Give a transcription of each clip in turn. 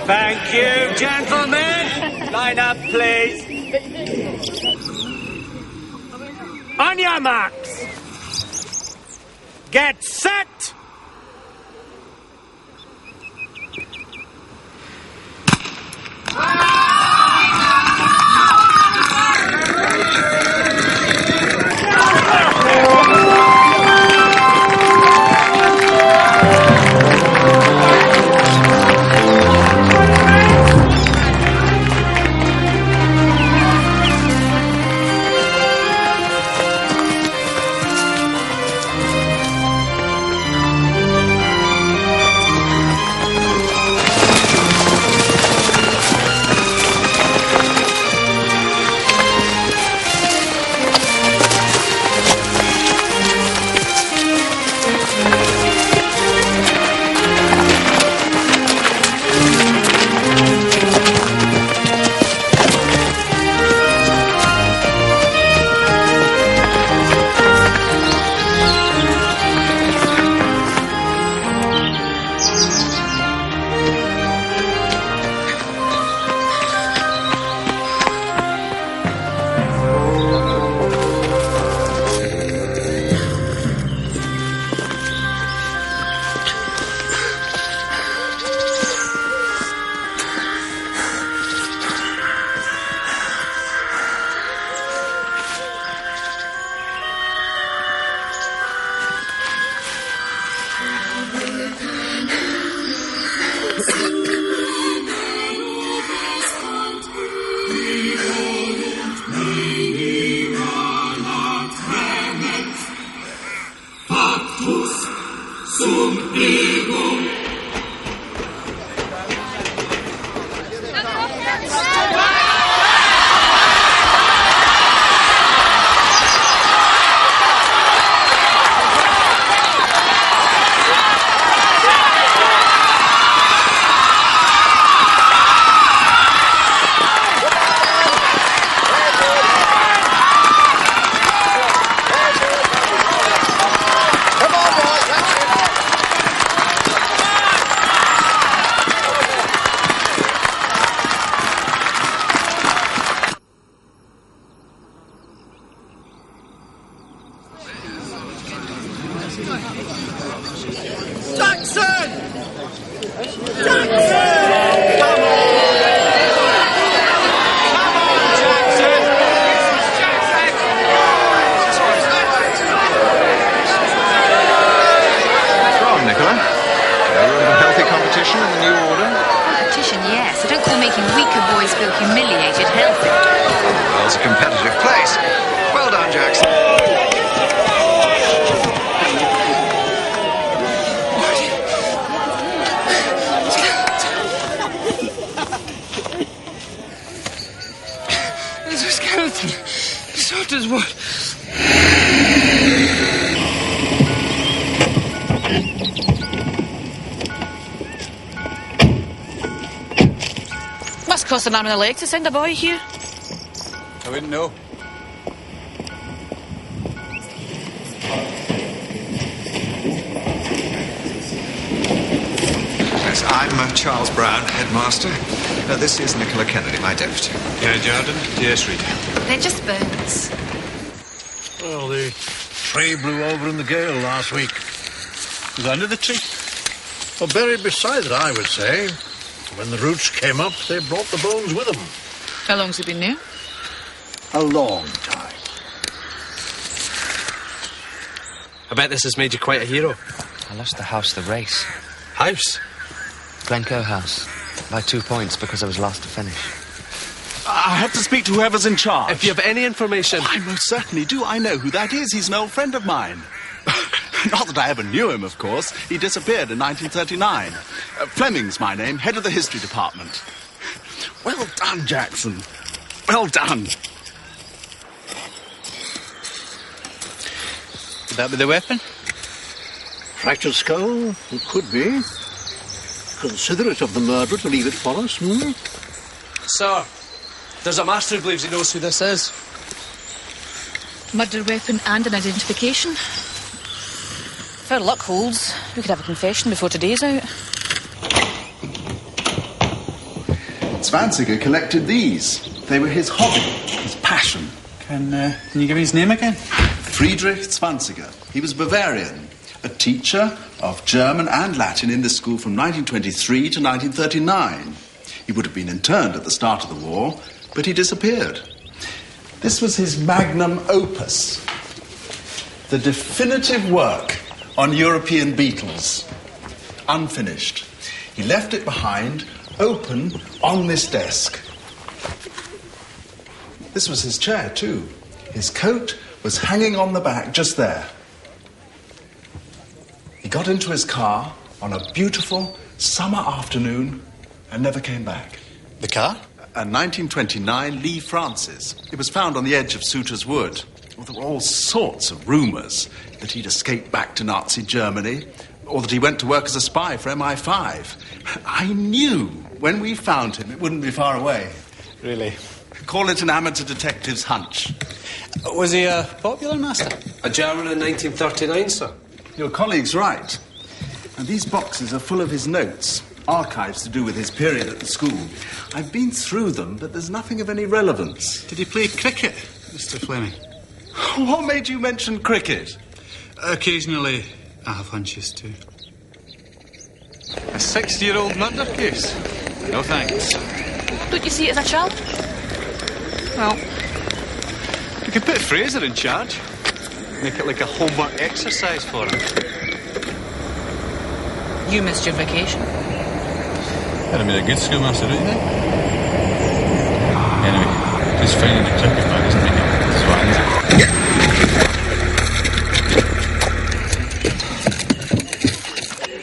Thank you, gentlemen. Line up, please. On your marks. Get set. Must cost an arm and a leg to send a boy here. I wouldn't know. Yes, I'm Charles Brown, headmaster. This is Nicola Kennedy, my deputy. Yeah, Jordan. Yes, Rita. They're just burns. Well, the tree blew over in the gale last week. Was under the tree? Well, buried beside it, I would say. When the roots came up, they brought the bones with them. How long's he been there? A long time. I bet this has made you quite a hero. I lost the house, the race. House? Glencoe House. By 2 points because I was last to finish. I have to speak to whoever's in charge. If you have any information... I most certainly do. I know who that is. He's an old friend of mine. Not that I ever knew him, of course. He disappeared in 1939. Fleming's my name, head of the history department. Well done, Jackson. Well done. Could that be the weapon? Fractured skull? It could be. Considerate of the murderer to leave it for us, hmm? Sir, there's a master who believes he knows who this is. Murder weapon and an identification. If our luck holds, we could have a confession before today's out. Zwanziger collected these. They were his hobby, his passion. Can you give me his name again? Friedrich Zwanziger. He was Bavarian, a teacher of German and Latin in this school from 1923 to 1939. He would have been interned at the start of the war, but he disappeared. This was his magnum opus, the definitive work on European beetles, unfinished. He left it behind, open, on this desk. This was his chair, too. His coat was hanging on the back, just there. He got into his car on a beautiful summer afternoon and never came back. The car? A 1929 Lee Francis. It was found on the edge of Sutter's Wood. Well, there were all sorts of rumours that he'd escaped back to Nazi Germany or that he went to work as a spy for MI5. I knew when we found him it wouldn't be far away. Really? Call it an amateur detective's hunch. Was he a popular master? A German in 1939, sir. Your colleague's right. And these boxes are full of his notes, archives to do with his period at the school. I've been through them, but there's nothing of any relevance. Did he play cricket, Mr. Fleming? What made you mention cricket? Occasionally, I have hunches too. A 60-year-old murder case? No thanks. Don't you see it as a child? Well, we could put Fraser in charge. Make it like a homework exercise for him. You missed your vacation. That'd have been a good schoolmaster, don't you think? Anyway, just finding the cricket bag isn't making it.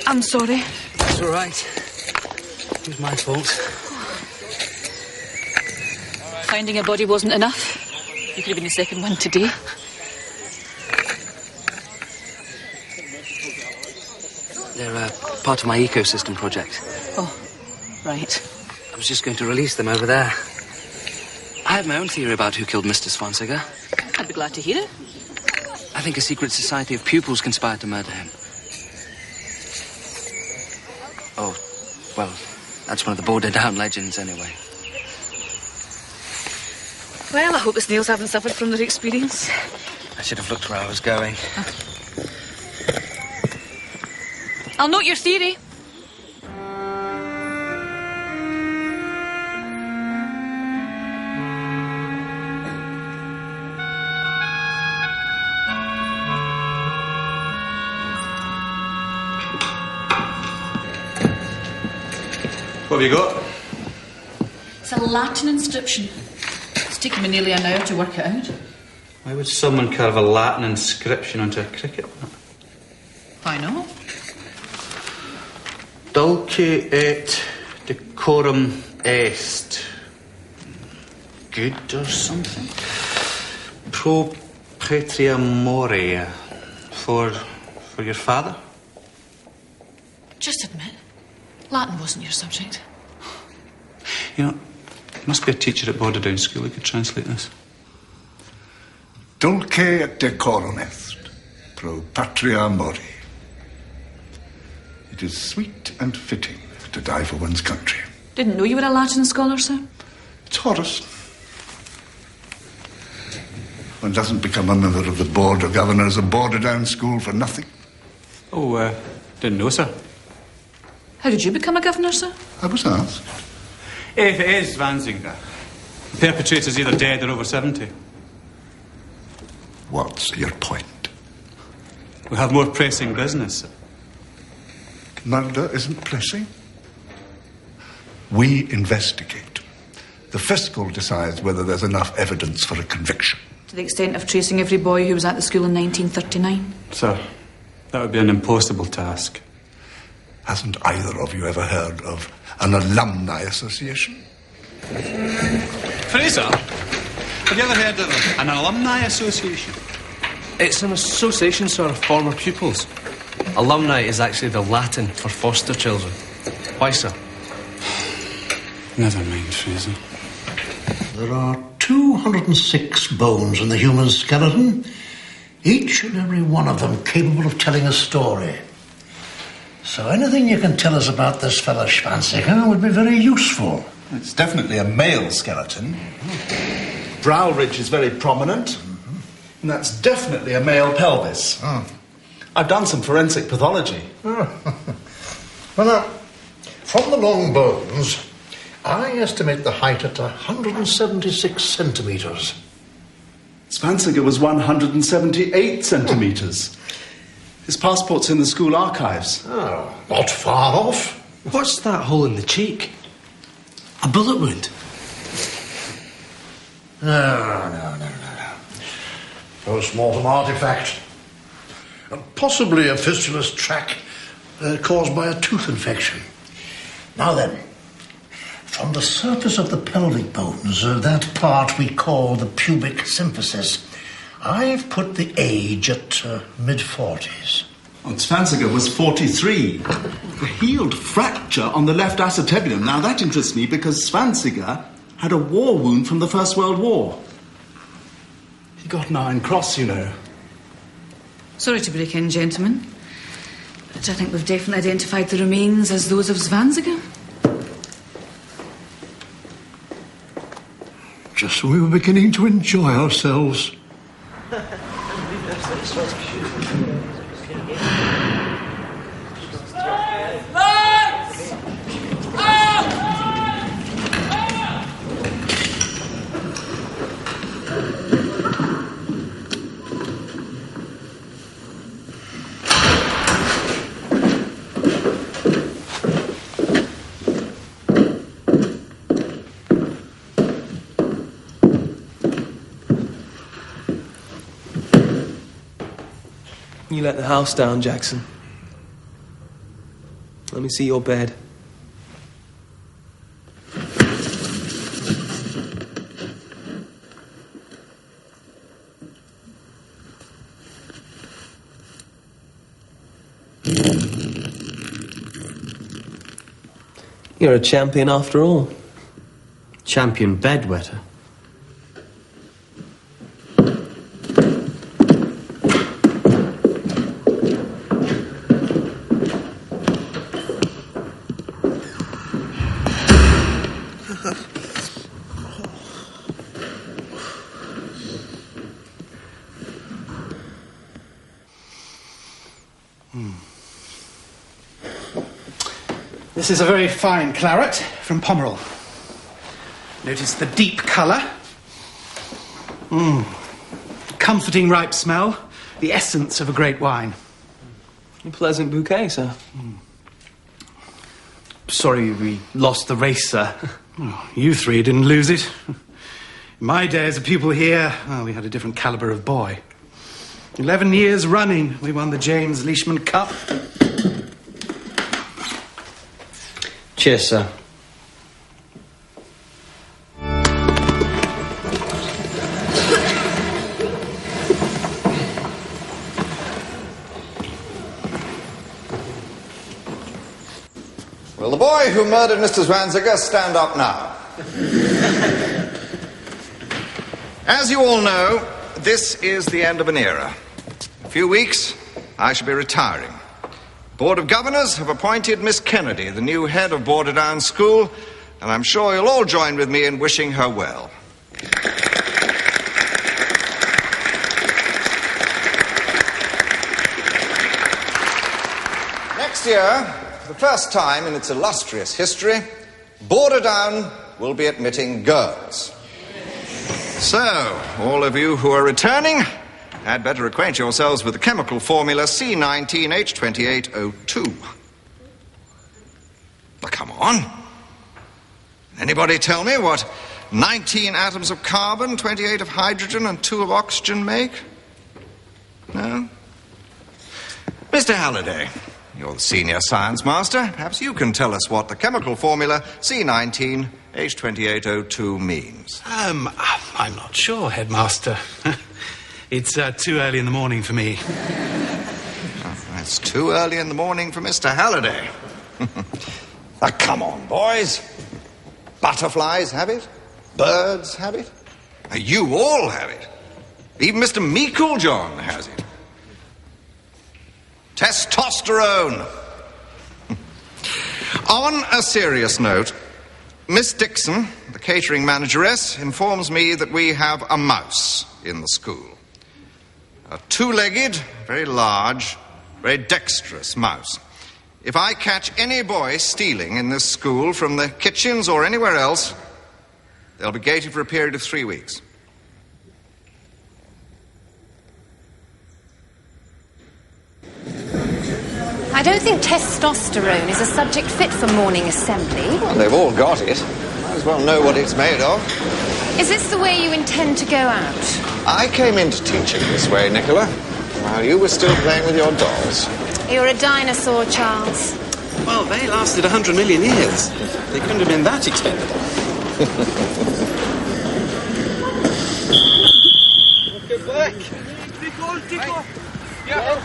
I'm sorry. It's all right. It was my fault. Finding a body wasn't enough. You could have been the second one today. They're part of my ecosystem project. Oh, right. I was just going to release them over there. I have my own theory about who killed Mr. Zwanziger. I'd be glad to hear it. I think a secret society of pupils conspired to murder him. Oh, well, that's one of the border-down legends, anyway. Well, I hope the snails haven't suffered from their experience. I should have looked where I was going. I'll note your theory. What have you got? It's a Latin inscription. It's taken me nearly an hour to work it out. Why would someone carve a Latin inscription onto a cricket bat? Why not? Dulce et decorum est. Good or something? Pro Patria Mori for your father? Just admit, Latin wasn't your subject. You know, there must be a teacher at Borderdown School who could translate this. Dulce et decorum est, pro patria mori. It is sweet and fitting to die for one's country. Didn't know you were a Latin scholar, sir. It's Horace. One doesn't become a member of the board of governors of Borderdown School for nothing. Oh, didn't know, sir. How did you become a governor, sir? I was asked. If it is Zwanziger, the perpetrator's either dead or over 70. What's your point? We have more pressing business, sir. Murder isn't pressing. We investigate. The fiscal decides whether there's enough evidence for a conviction. To the extent of tracing every boy who was at the school in 1939. Sir, that would be an impossible task. Hasn't either of you ever heard of an alumni association? Fraser, have you ever heard of an alumni association? It's an association, sir, of former pupils. Alumni is actually the Latin for foster children. Why, sir? Never mind, Fraser. There are 206 bones in the human skeleton, each and every one of them capable of telling a story. So anything you can tell us about this fellow Schwanziger would be very useful. It's definitely a male skeleton. Brow ridge is very prominent. And that's definitely a male pelvis. Oh. I've done some forensic pathology. Oh. Well, now, from the long bones, I estimate the height at 176 centimetres. Zwanziger was 178 centimetres. His passport's in the school archives. Oh, not far off. What's that hole in the cheek? A bullet wound? No. Post-mortem artifact. Possibly a fistulous tract caused by a tooth infection. Now then, from the surface of the pelvic bones, that part we call the pubic symphysis, I've put the age at mid-40s. Well, Zwanziger was 43. A healed fracture on the left acetabulum. Now, that interests me because Zwanziger had a war wound from the First World War. He got an Iron Cross, you know. Sorry to break in, gentlemen, but I think we've definitely identified the remains as those of Zwanziger. Just when we were beginning to enjoy ourselves. You let the house down, Jackson. Let me see your bed. You're a champion after all. Champion bedwetter. This is a very fine claret from Pomerol. Notice the deep colour. Comforting ripe smell. The essence of a great wine. A pleasant bouquet, sir. Sorry we lost the race, sir. Oh, you three didn't lose it. In my day as a pupil here, we had a different calibre of boy. 11 years running, we won the James Leishman Cup. Cheers, sir. Will the boy who murdered Mr. Zwanziger stand up now? As you all know, this is the end of an era. In a few weeks, I shall be retiring. The Board of Governors have appointed Miss Kennedy the new head of Borderdown School, and I'm sure you'll all join with me in wishing her well. Next year, for the first time in its illustrious history, Borderdown will be admitting girls. So, all of you who are returning had better acquaint yourselves with the chemical formula C19H2802. Now, come on. Anybody tell me what 19 atoms of carbon, 28 of hydrogen, and 2 of oxygen make? No? Mr. Halliday, you're the senior science master. Perhaps you can tell us what the chemical formula C19H2802 means. I'm not sure, Headmaster. It's too early in the morning for me. It's too early in the morning for Mr. Halliday. Now, come on, boys. Butterflies have it. Birds have it. Now, you all have it. Even Mr. Meiklejohn has it. Testosterone. On a serious note, Miss Dixon, the catering manageress, informs me that we have a mouse in the school. A two-legged, very large, very dexterous mouse. If I catch any boy stealing in this school from the kitchens or anywhere else, they'll be gated for a period of 3 weeks. I don't think testosterone is a subject fit for morning assembly. Well, they've all got it. Might as well know what it's made of. Is this the way you intend to go out? I came into teaching this way, Nicola, while you were still playing with your dolls. You're a dinosaur, Charles. Well, they lasted 100 million years. They couldn't have been that expendable. Get back! Tico! Yeah.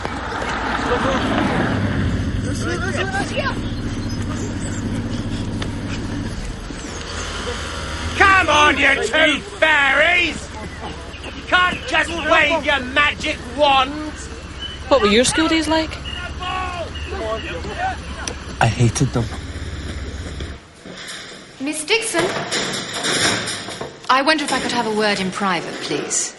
Come on, you two fairies! You can't just wave your magic wands! What were your school days like? I hated them. Miss Dixon? I wonder if I could have a word in private, please.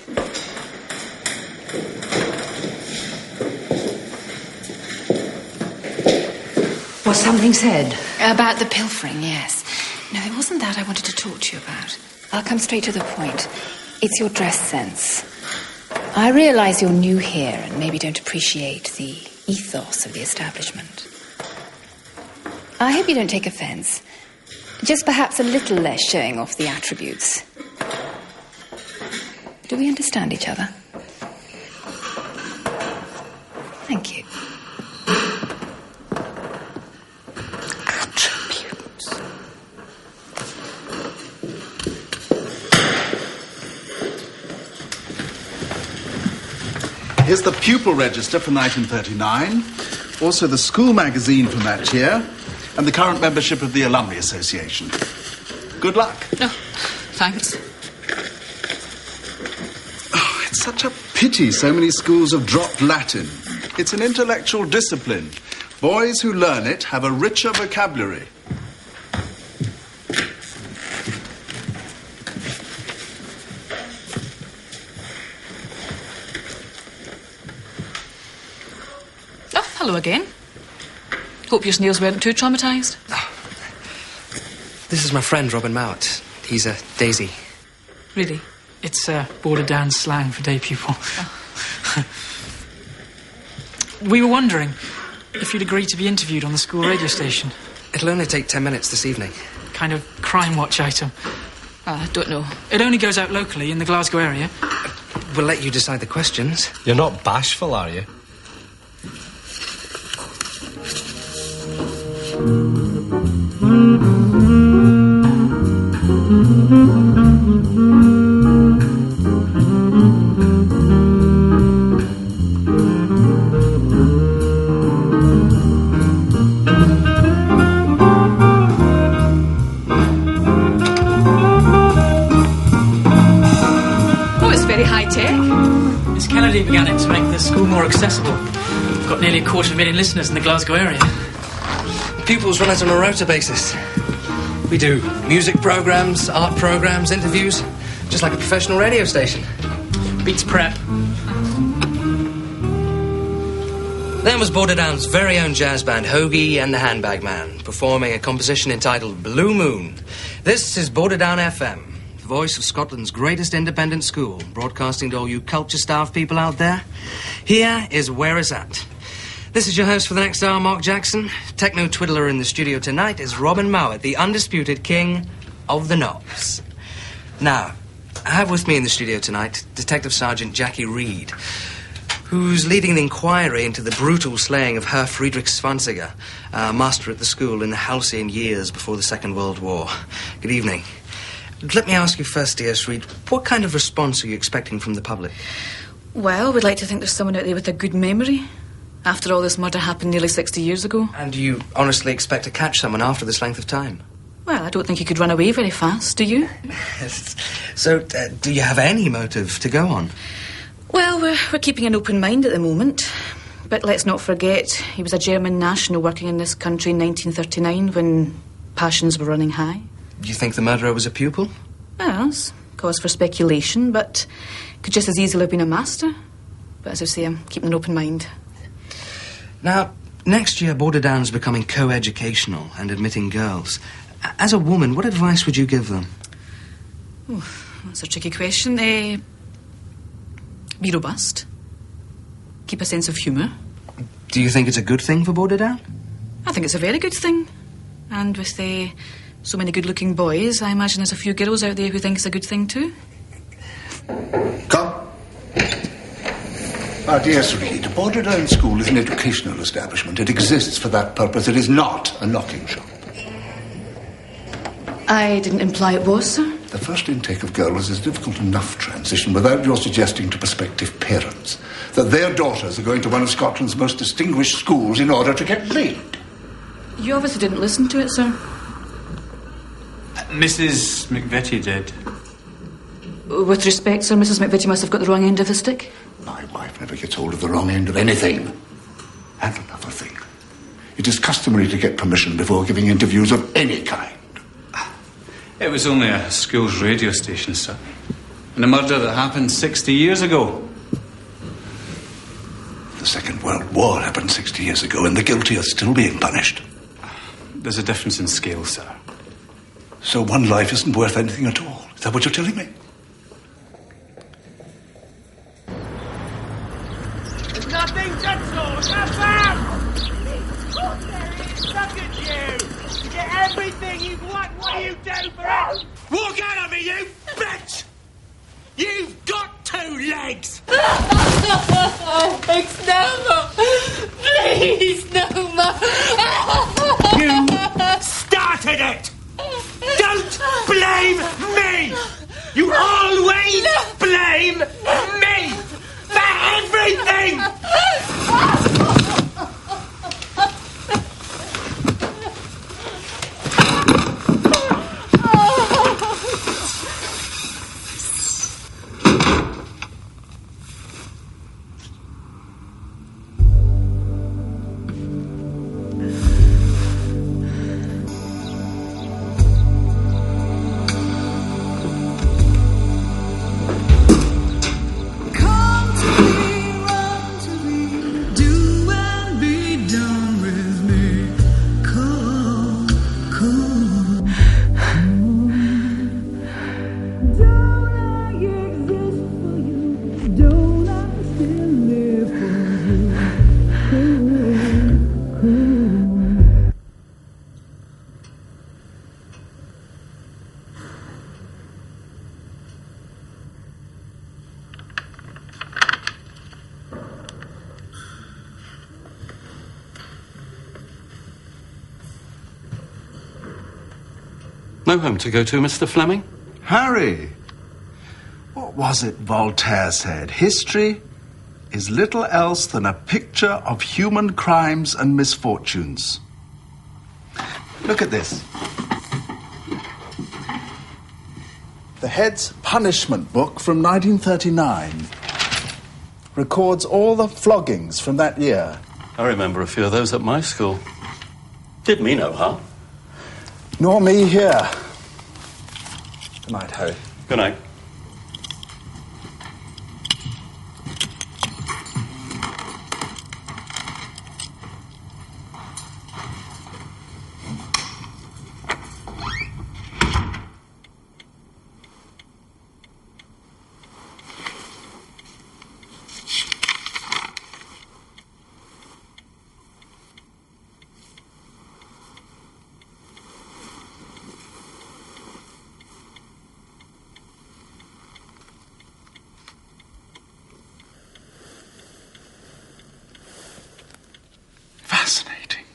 Was something said? About the pilfering, yes. No, it wasn't that I wanted to talk to you about. I'll come straight to the point. It's your dress sense. I realise you're new here and maybe don't appreciate the ethos of the establishment. I hope you don't take offence. Just perhaps a little less showing off the attributes. Do we understand each other? Thank you. Here's the pupil register for 1939, also the school magazine from that year, and the current membership of the Alumni Association. Good luck. No, thanks. Oh, it's such a pity so many schools have dropped Latin. It's an intellectual discipline. Boys who learn it have a richer vocabulary. Hello again. Hope your snails weren't too traumatised. Oh. This is my friend, Robin Mowat. He's a Daisy. Really? It's Borderdown slang for day pupil. Oh. We were wondering if you'd agree to be interviewed on the school radio station. It'll only take 10 minutes this evening. Kind of crime watch item. I don't know. It only goes out locally in the Glasgow area. We'll let you decide the questions. You're not bashful, are you? school more accessible. We've got nearly 250,000 listeners in the Glasgow area. Pupils run it on a rota basis. We do music programmes, art programmes, interviews, just like a professional radio station. Beats prep. Then was Borderdown's very own jazz band, Hoagie and the Handbag Man, performing a composition entitled Blue Moon. This is Borderdown FM, the voice of Scotland's greatest independent school, broadcasting to all you culture-starved people out there. Here is Where It's At. This is your host for the next hour, Mark Jackson. Techno-twiddler in the studio tonight is Robin Mowat, the undisputed king of the knobs. Now, I have with me in the studio tonight Detective Sergeant Jackie Reed, who's leading an inquiry into the brutal slaying of Herr Friedrich Zwanziger, master at the school in the halcyon years before the Second World War. Good evening. Let me ask you first, dear Reed, what kind of response are you expecting from the public? Well, we'd like to think there's someone out there with a good memory. After all, this murder happened nearly 60 years ago. And do you honestly expect to catch someone after this length of time? Well, I don't think you could run away very fast, do you? So, do you have any motive to go on? Well, we're keeping an open mind at the moment. But let's not forget, he was a German national working in this country in 1939 when passions were running high. Do you think the murderer was a pupil? Well, it's cause for speculation, but could just as easily have been a master. But as I say, I'm keeping an open mind. Now, next year, Borderdown's becoming co-educational and admitting girls. As a woman, what advice would you give them? Oh, that's a tricky question. Be robust. Keep a sense of humour. Do you think it's a good thing for Borderdown? I think it's a very good thing. And with so many good-looking boys, I imagine there's a few girls out there who think it's a good thing too. Come. Dear Reed, Borderdown School is an educational establishment. It exists for that purpose. It is not a knocking shop. I didn't imply it was, sir. The first intake of girls is a difficult enough transition without your suggesting to prospective parents that their daughters are going to one of Scotland's most distinguished schools in order to get laid. You obviously didn't listen to it, sir. Mrs. McVitie did. With respect, sir, Mrs. McVitie must have got the wrong end of the stick. My wife never gets hold of the wrong end of anything. And another thing. It is customary to get permission before giving interviews of any kind. It was only a school's radio station, sir. And a murder that happened 60 years ago. The Second World War happened 60 years ago, and the guilty are still being punished. There's a difference in scale, sir. So one life isn't worth anything at all. Is that what you're telling me? There's nothing to talk about! Look at you! You get everything you want, what do you do for it? Walk out of me, you bitch! You've got 2 legs! It's no more! Please, no more! You started it! Don't blame me! You always blame me! For everything! No home to go to, Mr. Fleming? Harry, what was it Voltaire said? History is little else than a picture of human crimes and misfortunes. Look at this. The Head's punishment book from 1939. records all the floggings from that year. I remember a few of those at my school. Did me no harm. Nor me here. Good night, Harry. Good night. Fascinating.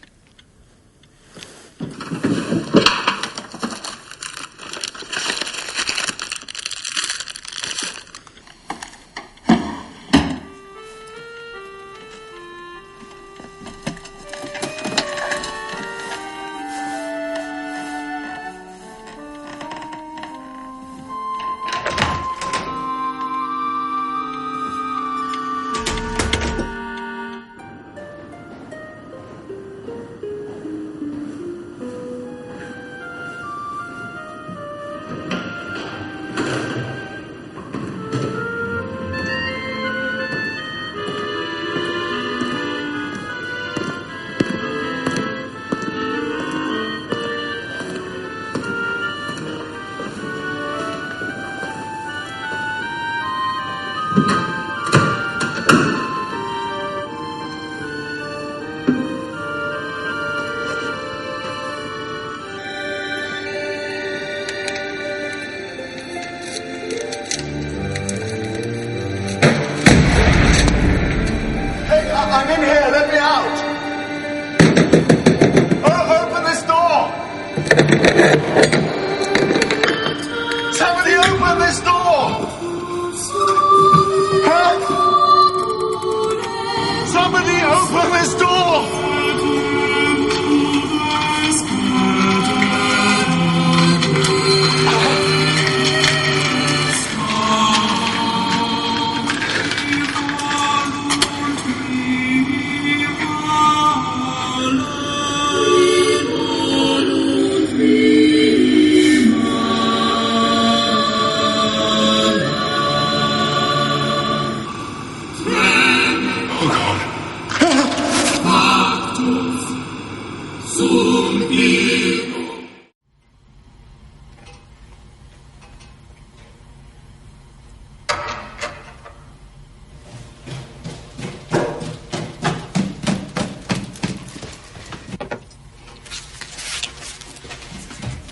I'm in here, let me out! Open this door! Somebody open this door! Help! Somebody open this door!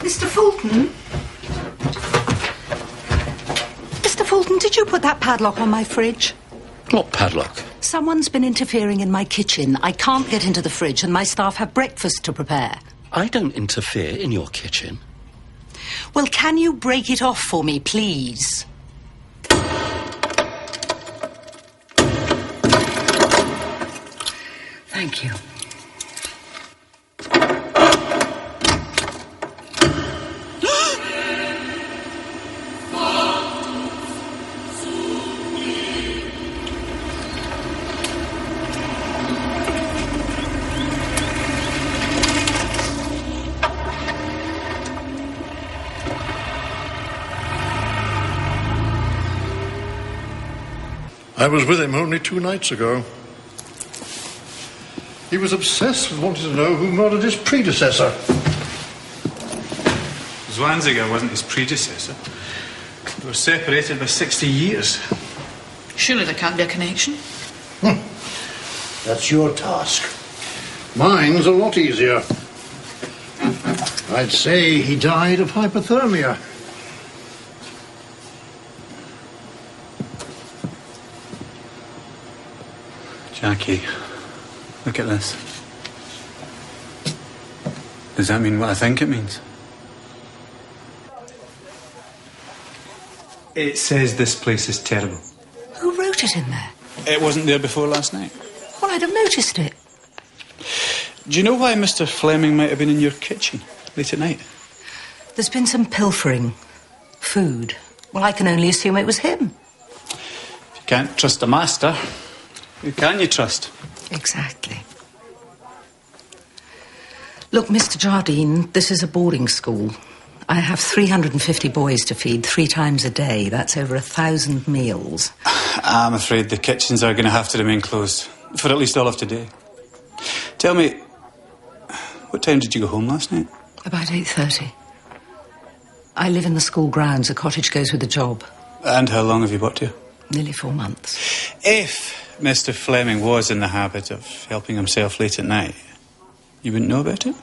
Mr. Fulton? Mr. Fulton, did you put that padlock on my fridge? What padlock? Someone's been interfering in my kitchen. I can't get into the fridge and my staff have breakfast to prepare. I don't interfere in your kitchen. Well, can you break it off for me, please? Thank you. I was with him only 2 nights ago. He was obsessed with wanting to know who murdered his predecessor. Zwanziger wasn't his predecessor. They were separated by 60 years. Surely there can't be a connection. That's your task. Mine's a lot easier. I'd say he died of hypothermia. Jackie, look at this. Does that mean what I think it means? It says this place is terrible. Who wrote it in there? It wasn't there before last night. Well, I'd have noticed it. Do you know why Mr. Fleming might have been in your kitchen late at night? There's been some pilfering. Food. Well, I can only assume it was him. If you can't trust a master, Who can you trust? Exactly. Look, Mr. Jardine, this is a boarding school. I have 350 boys to feed 3 times a day. That's over 1,000 meals. I'm afraid the kitchens are going to have to remain closed for at least all of today. Tell me, what time did you go home last night? About 8:30. I live in the school grounds. A cottage goes with the job. And how long have you worked here? Nearly 4 months. If Mr. Fleming was in the habit of helping himself late at night, you wouldn't know about it?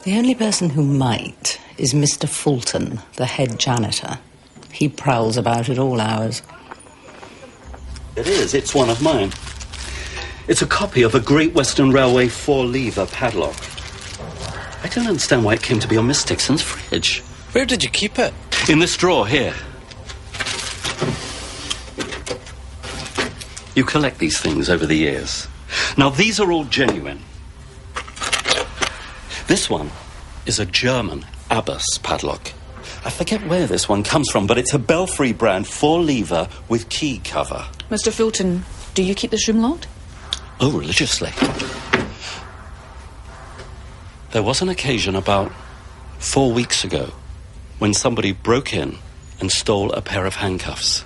The only person who might is Mr. Fulton, the head janitor. He prowls about at all hours. It is. It's one of mine. It's a copy of a Great Western Railway 4-lever padlock. I don't understand why it came to be on Miss Dixon's fridge. Where did you keep it? In this drawer here. You collect these things over the years. Now, these are all genuine. This one is a German Abbas padlock. I forget where this one comes from, but it's a Belfry brand 4-lever with key cover. Mr. Fulton, do you keep this room locked? Oh, religiously. There was an occasion about 4 weeks ago when somebody broke in and stole a pair of handcuffs.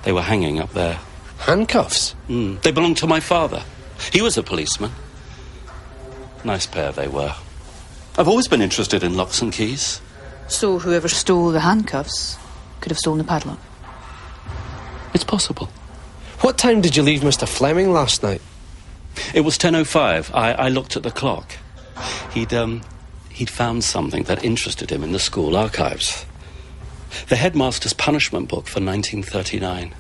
They were hanging up there. Handcuffs? They belonged to my father. He was a policeman. Nice pair they were. I've always been interested in locks and keys. So whoever stole the handcuffs could have stolen the padlock? It's possible. What time did you leave Mr. Fleming last night? It was 10:05. I looked at the clock. He'd found something that interested him in the school archives. The headmaster's punishment book for 1939.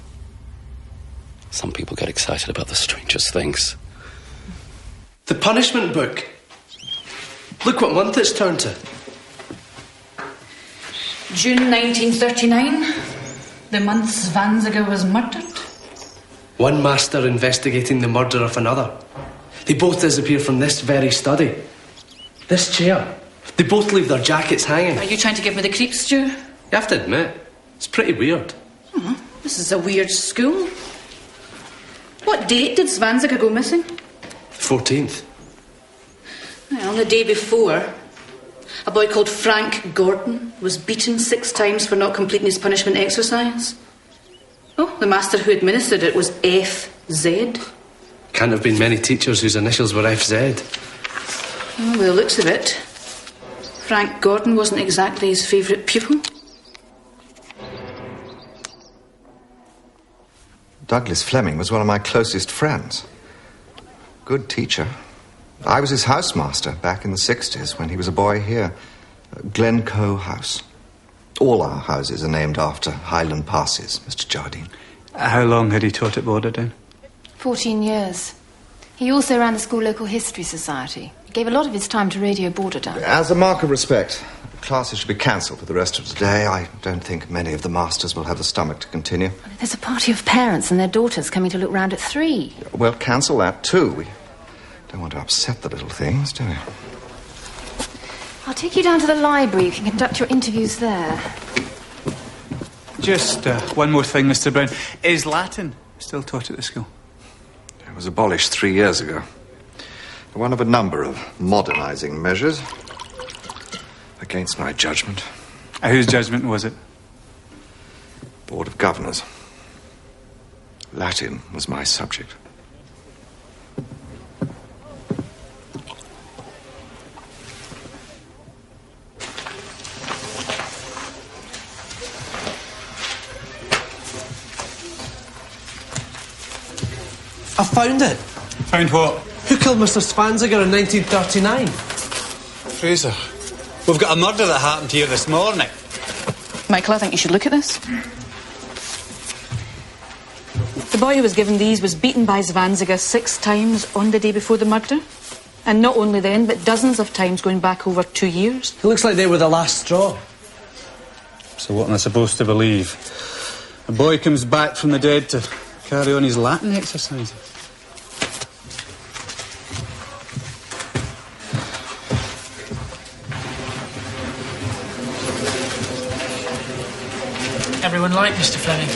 Some people get excited about the strangest things. The punishment book. Look what month it's turned to. June 1939. The month Svanziger was murdered. One master investigating the murder of another. They both disappear from this very study. This chair. They both leave their jackets hanging. Are you trying to give me the creeps, Stu? You have to admit, it's pretty weird. This is a weird school. What date did Svanziger go missing? 14th. On the day before, a boy called Frank Gordon was beaten 6 times for not completing his punishment exercise. Oh, the master who administered it was FZ. Can't have been many teachers whose initials were FZ. Oh, by the looks of it, Frank Gordon wasn't exactly his favourite pupil. Douglas Fleming was one of my closest friends. Good teacher. I was his housemaster back in the 60s when he was a boy here. Glencoe House. All our houses are named after Highland passes, Mr. Jardine. How long had he taught at Borderdown? 14 years. He also ran the school local history society. He gave a lot of his time to Radio Borderdown. As a mark of respect, classes should be cancelled for the rest of today. I don't think many of the masters will have the stomach to continue. There's a party of parents and their daughters coming to look round at 3. Well, cancel that too. We don't want to upset the little things, do we? I'll take you down to the library. You can conduct your interviews there. Just one more thing, Mr. Brown. Is Latin still taught at the school? It was abolished 3 years ago. One of a number of modernising measures. Against my judgment. Whose judgment was it? Board of Governors. Latin was my subject. I found it. Found what? Who killed Mr. Svanziger in 1939? Fraser, we've got a murder that happened here this morning. Michael, I think you should look at this. The boy who was given these was beaten by Svanziger 6 times on the day before the murder. And not only then, but dozens of times going back over 2 years. It looks like they were the last straw. So what am I supposed to believe? A boy comes back from the dead to carry on his Latin exercises. Everyone liked Mr. Fleming.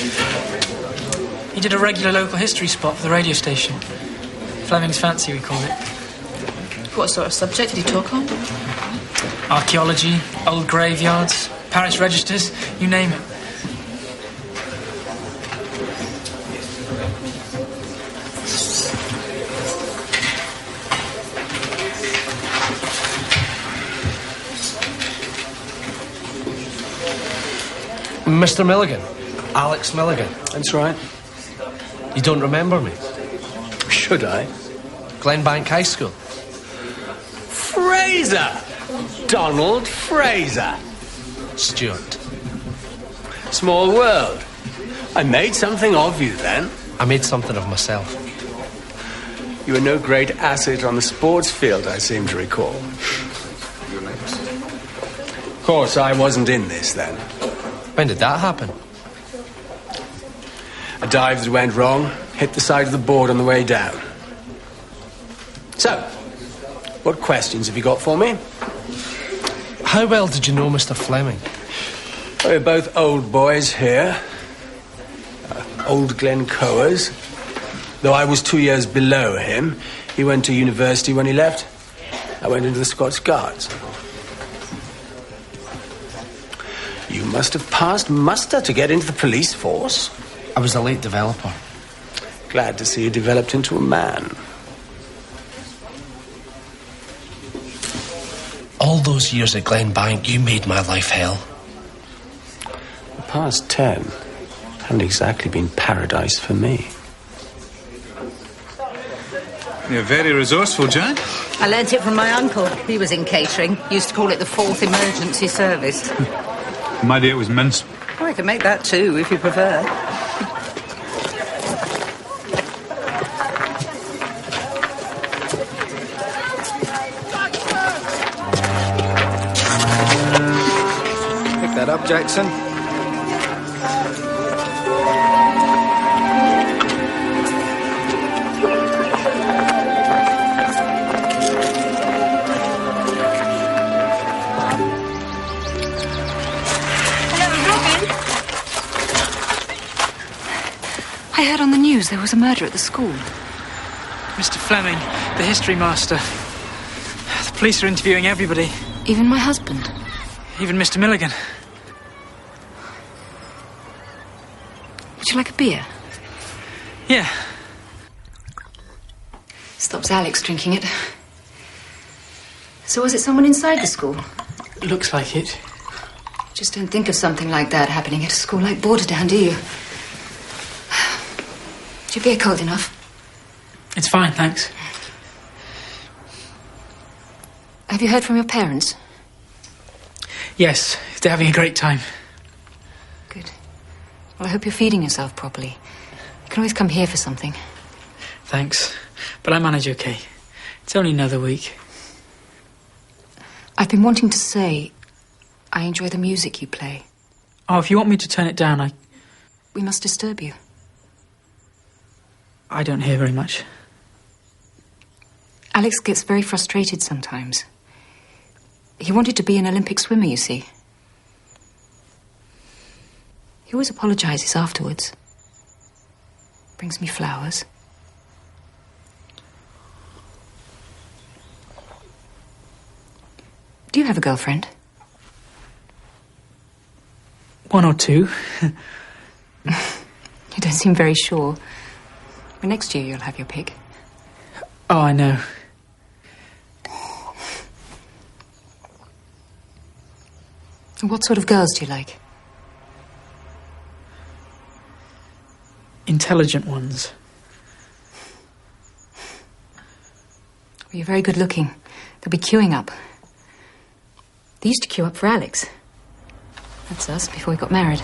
He did a regular local history spot for the radio station. Fleming's Fancy, we called it. What sort of subject did he talk on? Archaeology, old graveyards, parish registers, you name it. Mr. Milligan. Alex Milligan. That's right. You don't remember me? Should I? Glenbank High School. Fraser! Donald Fraser. Stuart. Small world. I made something of you then. I made something of myself. You were no great asset on the sports field, I seem to recall. Of course, I wasn't in this then. When did that happen? A dive that went wrong, hit the side of the board on the way down. So, what questions have you got for me? How well did you know Mr. Fleming? We're both old boys here. Old Glencoers. Though I was 2 years below him, he went to university when he left. I went into the Scots Guards. You must have passed muster to get into the police force. I was a late developer. Glad to see you developed into a man. All those years at Glenbank, you made my life hell. The past 10 haven't exactly been paradise for me. You're very resourceful, Jack. I learnt it from my uncle. He was in catering. Used to call it the fourth emergency service. My day it was mince. Oh, I can make that too, if you prefer. Pick that up, Jackson. I heard on the news there was a murder at the school. Mr. Fleming, the history master. The police are interviewing everybody. Even my husband. Even Mr. Milligan. Would you like a beer? Yeah. Stops Alex drinking it. So was it someone inside the school? Looks like it. Just don't think of something like that happening at a school like Borderdown, do you? Is your beer cold enough? It's fine, thanks. Have you heard from your parents? Yes, they're having a great time. Good. Well, I hope you're feeding yourself properly. You can always come here for something. Thanks. But I manage okay. It's only another week. I've been wanting to say I enjoy the music you play. Oh, if you want me to turn it down, We must disturb you. I don't hear very much. Alex gets very frustrated sometimes. He wanted to be an Olympic swimmer, you see. He always apologizes afterwards. Brings me flowers. Do you have a girlfriend? One or two. You don't seem very sure. Well, next year you'll have your pick. Oh, I know. What sort of girls do you like? Intelligent ones. Well, you're very good looking. They'll be queuing up. They used to queue up for Alex. That's us, before we got married.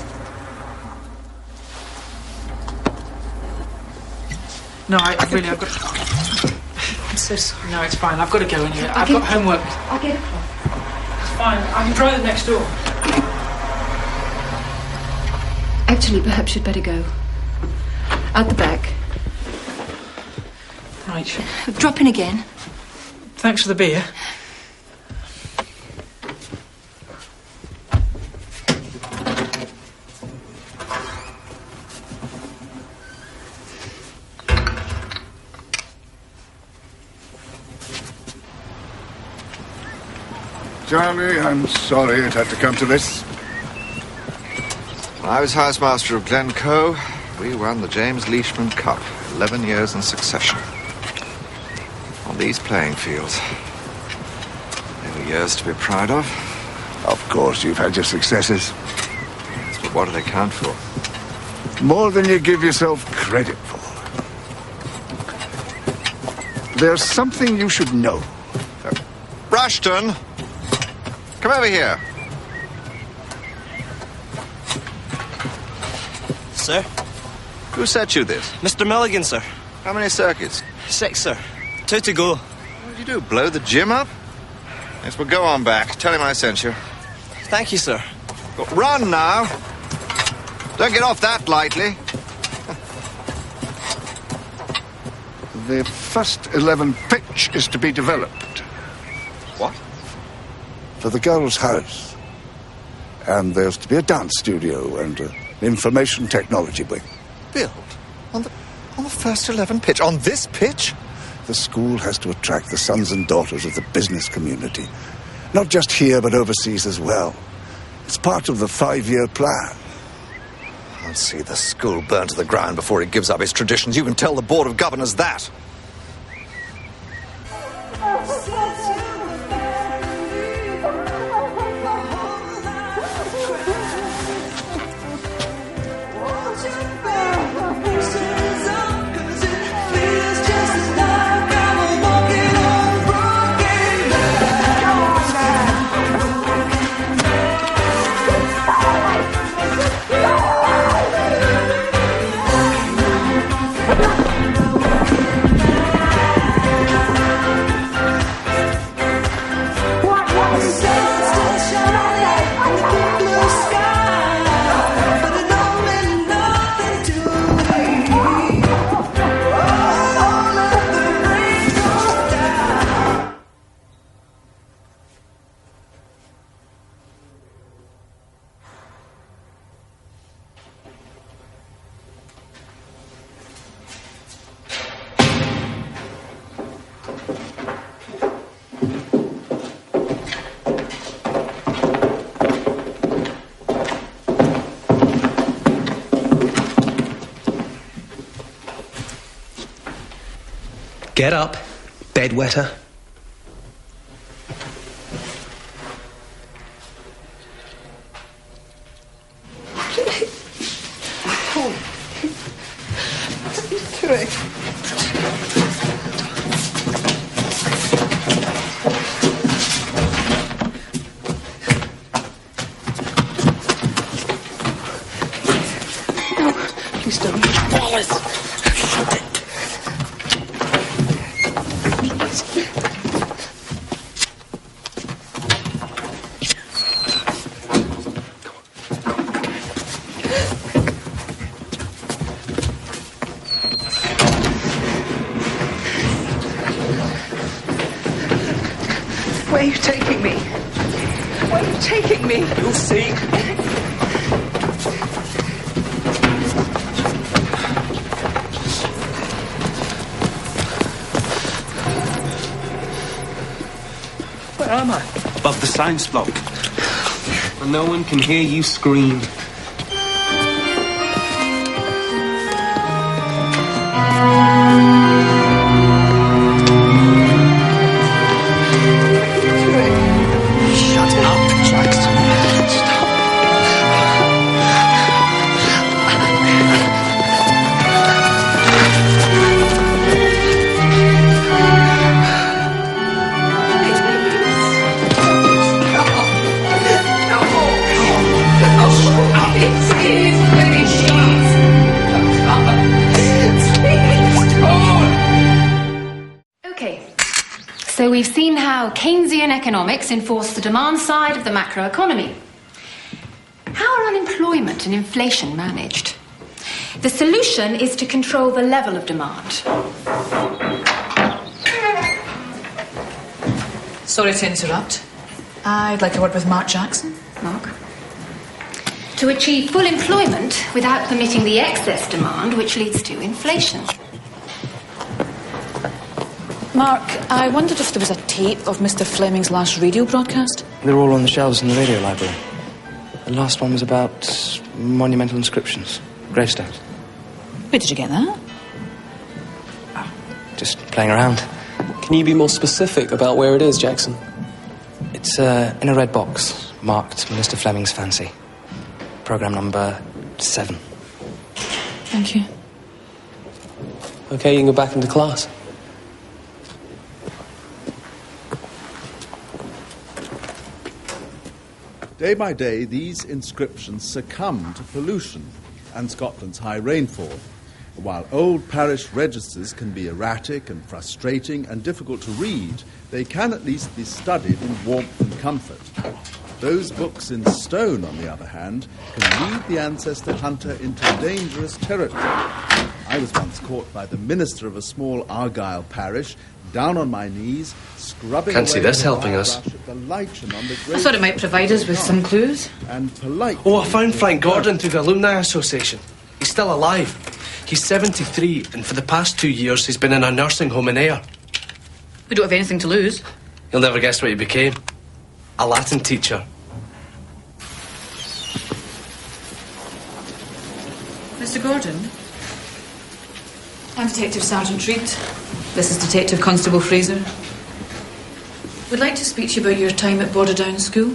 No, I've got... I'm so sorry. No, it's fine. I've got to go anyway. I've got homework. I'll get a cloth. It's fine. I can try them next door. Actually, perhaps you'd better go. Out the back. Right. Drop in again. Thanks for the beer. Charlie, I'm sorry it had to come to this. When I was housemaster of Glencoe, we won the James Leishman Cup 11 years in succession. On these playing fields. They were years to be proud of. Of course, you've had your successes. Yes, but what do they count for? More than you give yourself credit for. There's something you should know. Rushton! Come over here. Sir? Who set you this? Mr. Milligan, sir. How many circuits? 6, sir. 2 to go. What did you do, blow the gym up? Yes, well, go on back. Tell him I sent you. Thank you, sir. Well, run now. Don't get off that lightly. The first 11 pitch is to be developed. What? For the girls' house. And there's to be a dance studio and an information technology wing. Built? On the first 11 pitch? On this pitch? The school has to attract the sons and daughters of the business community. Not just here, but overseas as well. It's part of the 5-year plan. I'll see the school burn to the ground before it gives up its traditions. You can tell the Board of Governors that. Get up, bedwetter. Please don't. Wallace! Where are you taking me? Where are you taking me? You'll see. Where am I? Above the science block. Where no one can hear you scream. So we've seen how Keynesian economics enforce the demand side of the macroeconomy. How are unemployment and inflation managed? The solution is to control the level of demand. Sorry to interrupt. I'd like a word with Mark Jackson. Mark? To achieve full employment without permitting the excess demand which leads to inflation. Mark, I wondered if there was a tape of Mr. Fleming's last radio broadcast. They're all on the shelves in the radio library. The last one was about monumental inscriptions, gravestones. Where did you get that? Just playing around. Can you be more specific about where it is, Jackson? It's in a red box, marked Mr. Fleming's fancy. Program number 7. Thank you. Okay, you can go back into class. Day by day, these inscriptions succumb to pollution and Scotland's high rainfall. While old parish registers can be erratic and frustrating and difficult to read, they can at least be studied in warmth and comfort. Those books in stone, on the other hand, can lead the ancestor hunter into dangerous territory. I was once caught by the minister of a small Argyll parish, down on my knees, scrubbing Can't see away this the helping wire us. brush at the lichen on the I thought it might provide us with some clues. and polite. Oh, I found Frank Gordon through the Alumni Association. He's still alive. He's 73, and for the past 2 years he's been in a nursing home in Ayr. We don't have anything to lose. You'll never guess what he became. A Latin teacher. Mr. Gordon? I'm Detective Sergeant Reed. This is Detective Constable Fraser. We'd like to speak to you about your time at Borderdown School.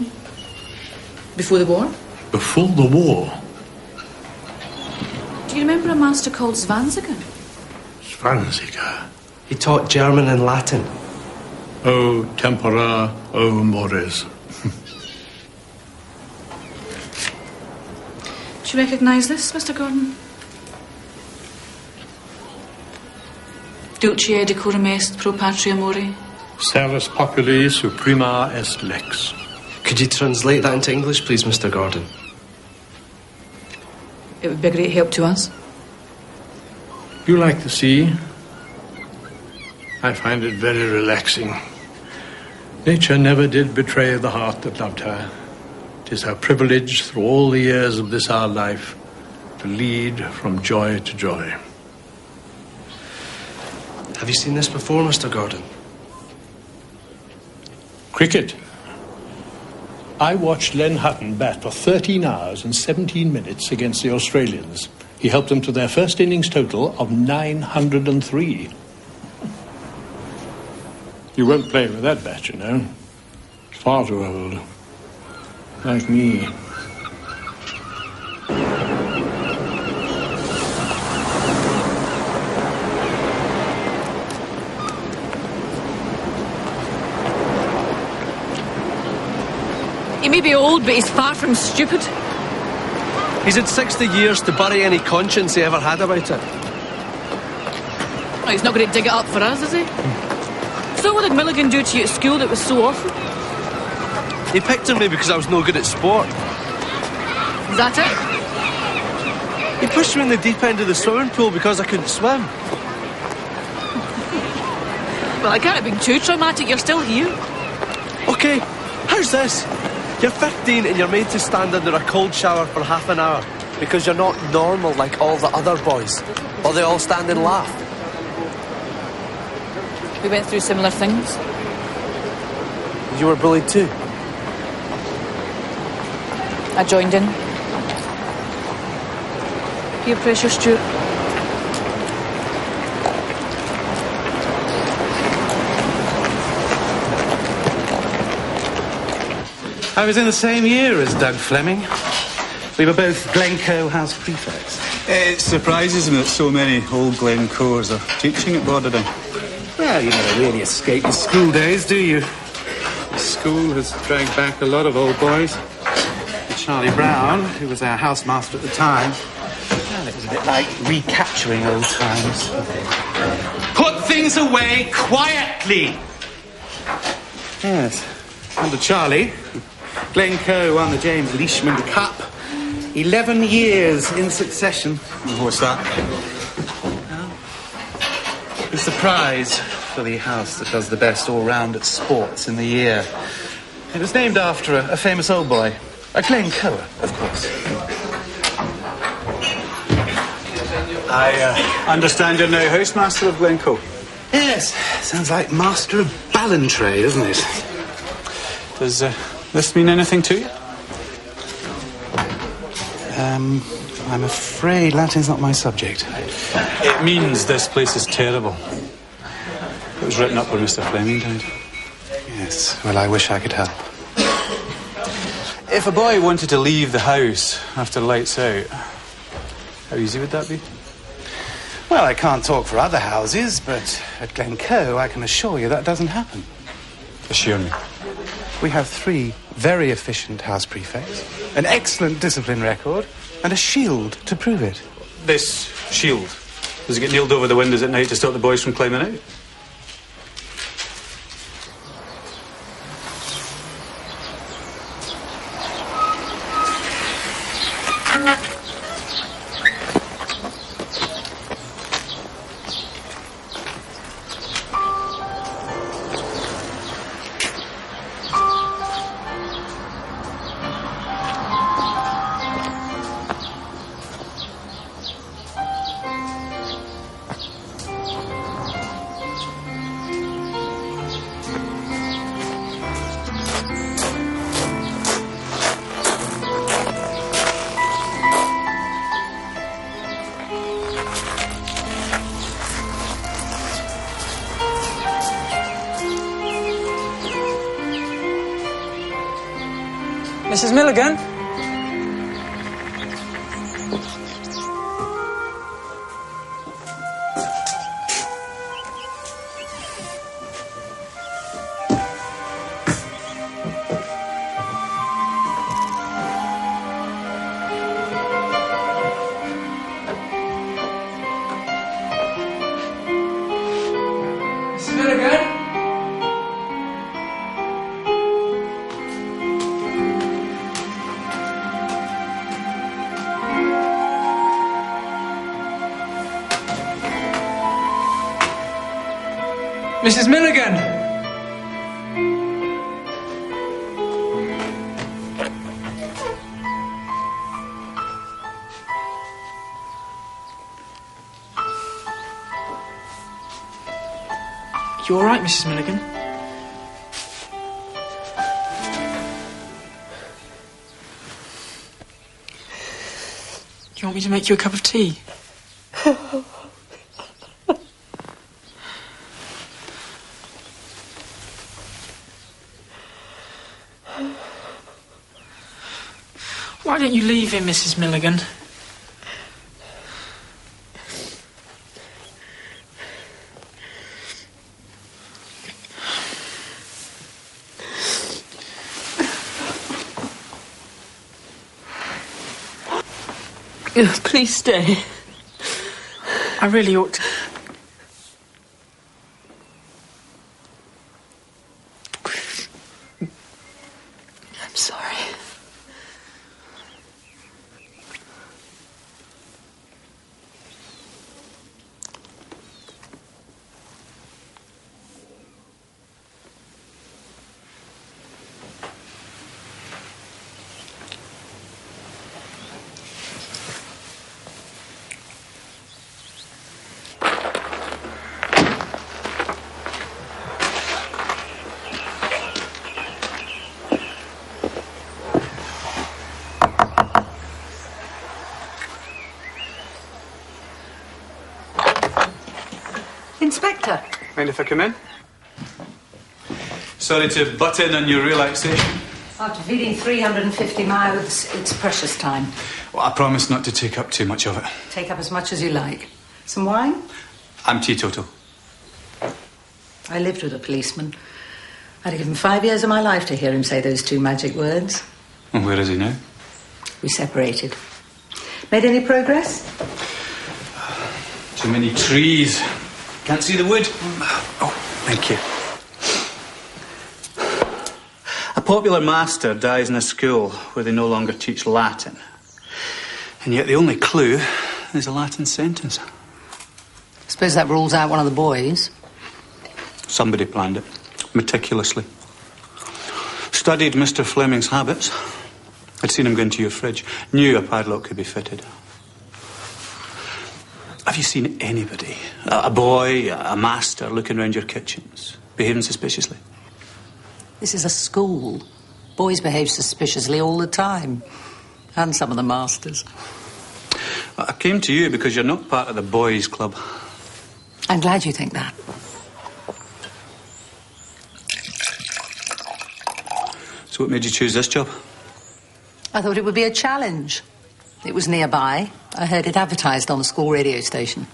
Before the war? Before the war? Do you remember a master called Zwanziger? Zwanziger? He taught German and Latin. O tempora, o mores. Do you recognise this, Mr. Gordon? Dulce decorum est pro patria more. Servus populi suprema est lex. Could you translate that into English, please, Mr. Gordon? It would be a great help to us. You like the sea? I find it very relaxing. Nature never did betray the heart that loved her. 'Tis her privilege through all the years of this our life to lead from joy to joy. Have you seen this before, Mr. Gordon? Cricket. I watched Len Hutton bat for 13 hours and 17 minutes against the Australians. He helped them to their first innings total of 903. You won't play with that bat, you know. Far too old. Like me. He may be old, but he's far from stupid. He's had 60 years to bury any conscience he ever had about it. Oh, he's not going to dig it up for us, is he? So what did Milligan do to you at school that was so awful? He picked on me because I was no good at sport. Is that it? He pushed me in the deep end of the swimming pool because I couldn't swim. Well, it can't have been too traumatic. You're still here. Okay, how's this? You're 15 and you're made to stand under a cold shower for half an hour because you're not normal like all the other boys. Or they all stand and laugh. We went through similar things. You were bullied too? I joined in. Peer pressure, Stuart. I was in the same year as Doug Fleming. We were both Glencoe House prefects. It surprises me that so many old Glencoers are teaching at Borderdown. Well, you never really escape the school days, do you? The school has dragged back a lot of old boys. And Charlie Brown, who was our housemaster at the time, well, it was a bit like recapturing old times. Put things away quietly! Yes. Under Charlie, Glencoe won the James Leishman Cup. 11 years in succession. What's that? It's the prize for the house that does the best all-round at sports in the year. It was named after a famous old boy. A Glencoe, of course. I understand you're now housemaster of Glencoe. Yes, sounds like Master of Ballantrae, doesn't it? Does this mean anything to you? I'm afraid Latin's not my subject. It means this place is terrible. It was written up when Mr. Fleming died. Yes, well, I wish I could help. If a boy wanted to leave the house after lights out, how easy would that be? Well, I can't talk for other houses, but at Glencoe, I can assure you that doesn't happen. Assure me. We have 3 very efficient house prefects, an excellent discipline record, and a shield to prove it. This shield, does it get nailed over the windows at night to stop the boys from climbing out? Mrs. Milligan? Mrs. Milligan? Mrs. Milligan! You all right, Mrs. Milligan? Do you want me to make you a cup of tea? Why don't you leave him, Mrs. Milligan? Please stay. I really ought to... I'm sorry. Inspector. Mind if I come in? Sorry to butt in on your relaxation. After feeding 350 mouths, it's precious time. Well, I promise not to take up too much of it. Take up as much as you like. Some wine? I'm teetotal. I lived with a policeman. I'd have given 5 years of my life to hear him say those 2 magic words. And where is he now? We separated. Made any progress? Too many trees. Can't see the wood. Oh, thank you. A popular master dies in a school where they no longer teach Latin. And yet the only clue is a Latin sentence. I suppose that rules out one of the boys. Somebody planned it, meticulously. Studied Mr. Fleming's habits. I'd seen him go into your fridge. Knew a padlock could be fitted. Have Have you seen anybody, a boy, a master, looking around your kitchens, behaving suspiciously? This is a school. Boys behave suspiciously all the time. And some of the masters. I came to you because you're not part of the boys' club. I'm glad you think that. So what made you choose this job? I thought it would be a challenge. It was nearby. I heard it advertised on the school radio station.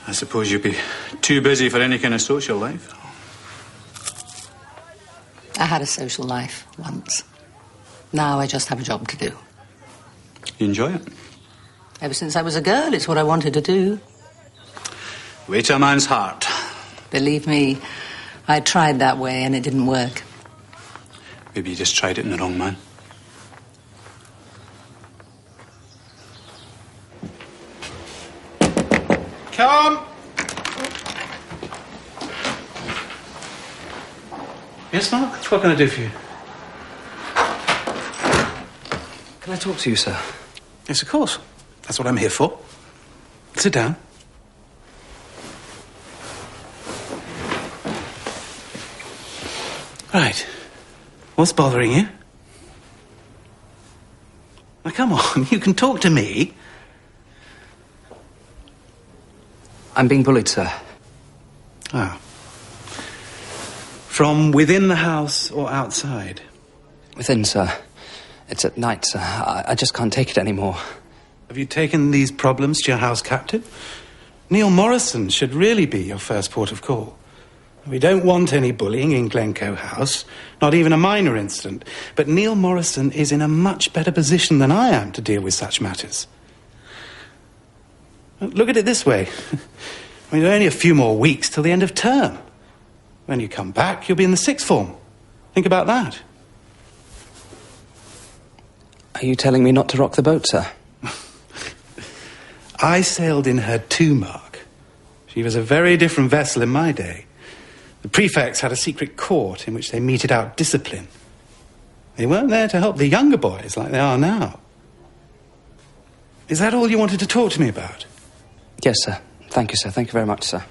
I suppose you'd be too busy for any kind of social life. I had a social life once. Now I just have a job to do. You enjoy it? Ever since I was a girl, it's what I wanted to do. Way to a man's heart. Believe me, I tried that way and it didn't work. Maybe you just tried it in the wrong man. Come! Yes, Mark? What can I do for you? Can I talk to you, sir? Yes, of course. That's what I'm here for. Sit down. Right. What's bothering you? Now, come on, you can talk to me. I'm being bullied, sir. Ah. From within the house or outside? Within, sir. It's at night, sir. I just can't take it anymore. Have you taken these problems to your house captain? Neil Morrison should really be your first port of call. We don't want any bullying in Glencoe House, not even a minor incident. But Neil Morrison is in a much better position than I am to deal with such matters. Look at it this way. I mean, there are only a few more weeks till the end of term. When you come back, you'll be in the sixth form. Think about that. Are you telling me not to rock the boat, sir? I sailed in her too, Mark. She was a very different vessel in my day. The prefects had a secret court in which they meted out discipline. They weren't there to help the younger boys like they are now. Is that all you wanted to talk to me about? Yes, sir. Thank you, sir. Thank you very much, sir.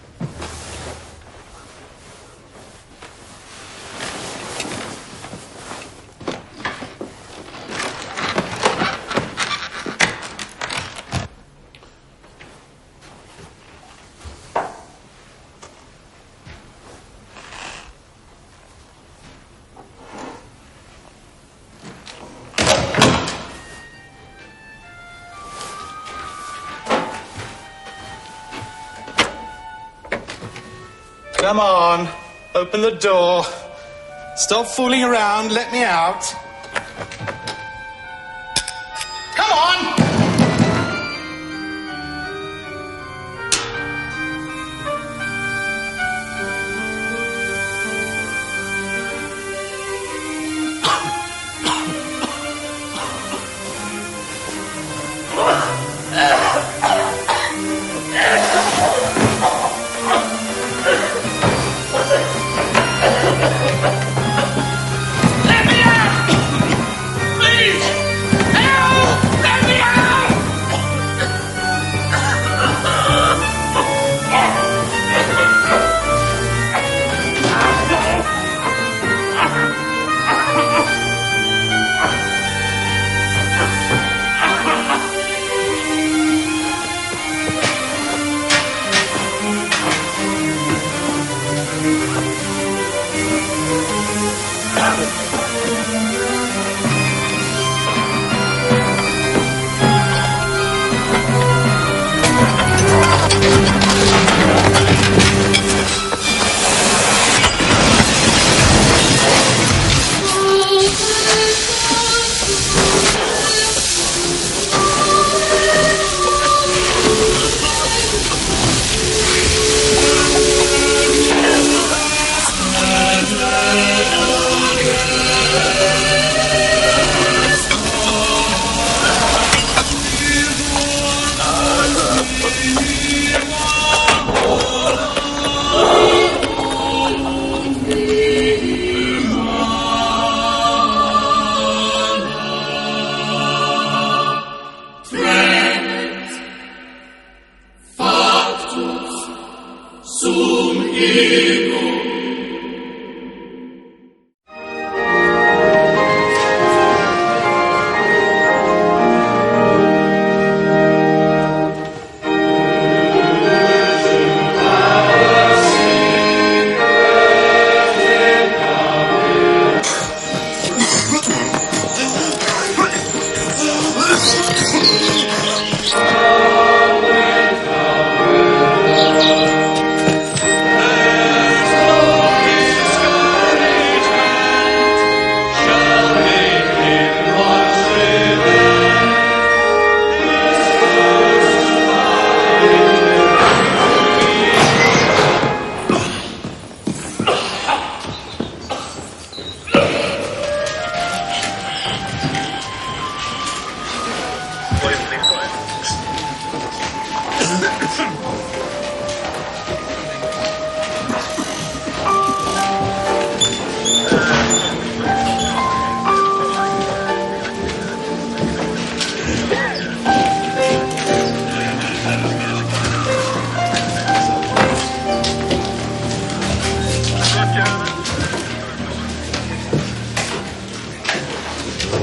Come on, open the door. Stop fooling around, let me out. Come on! Let me out!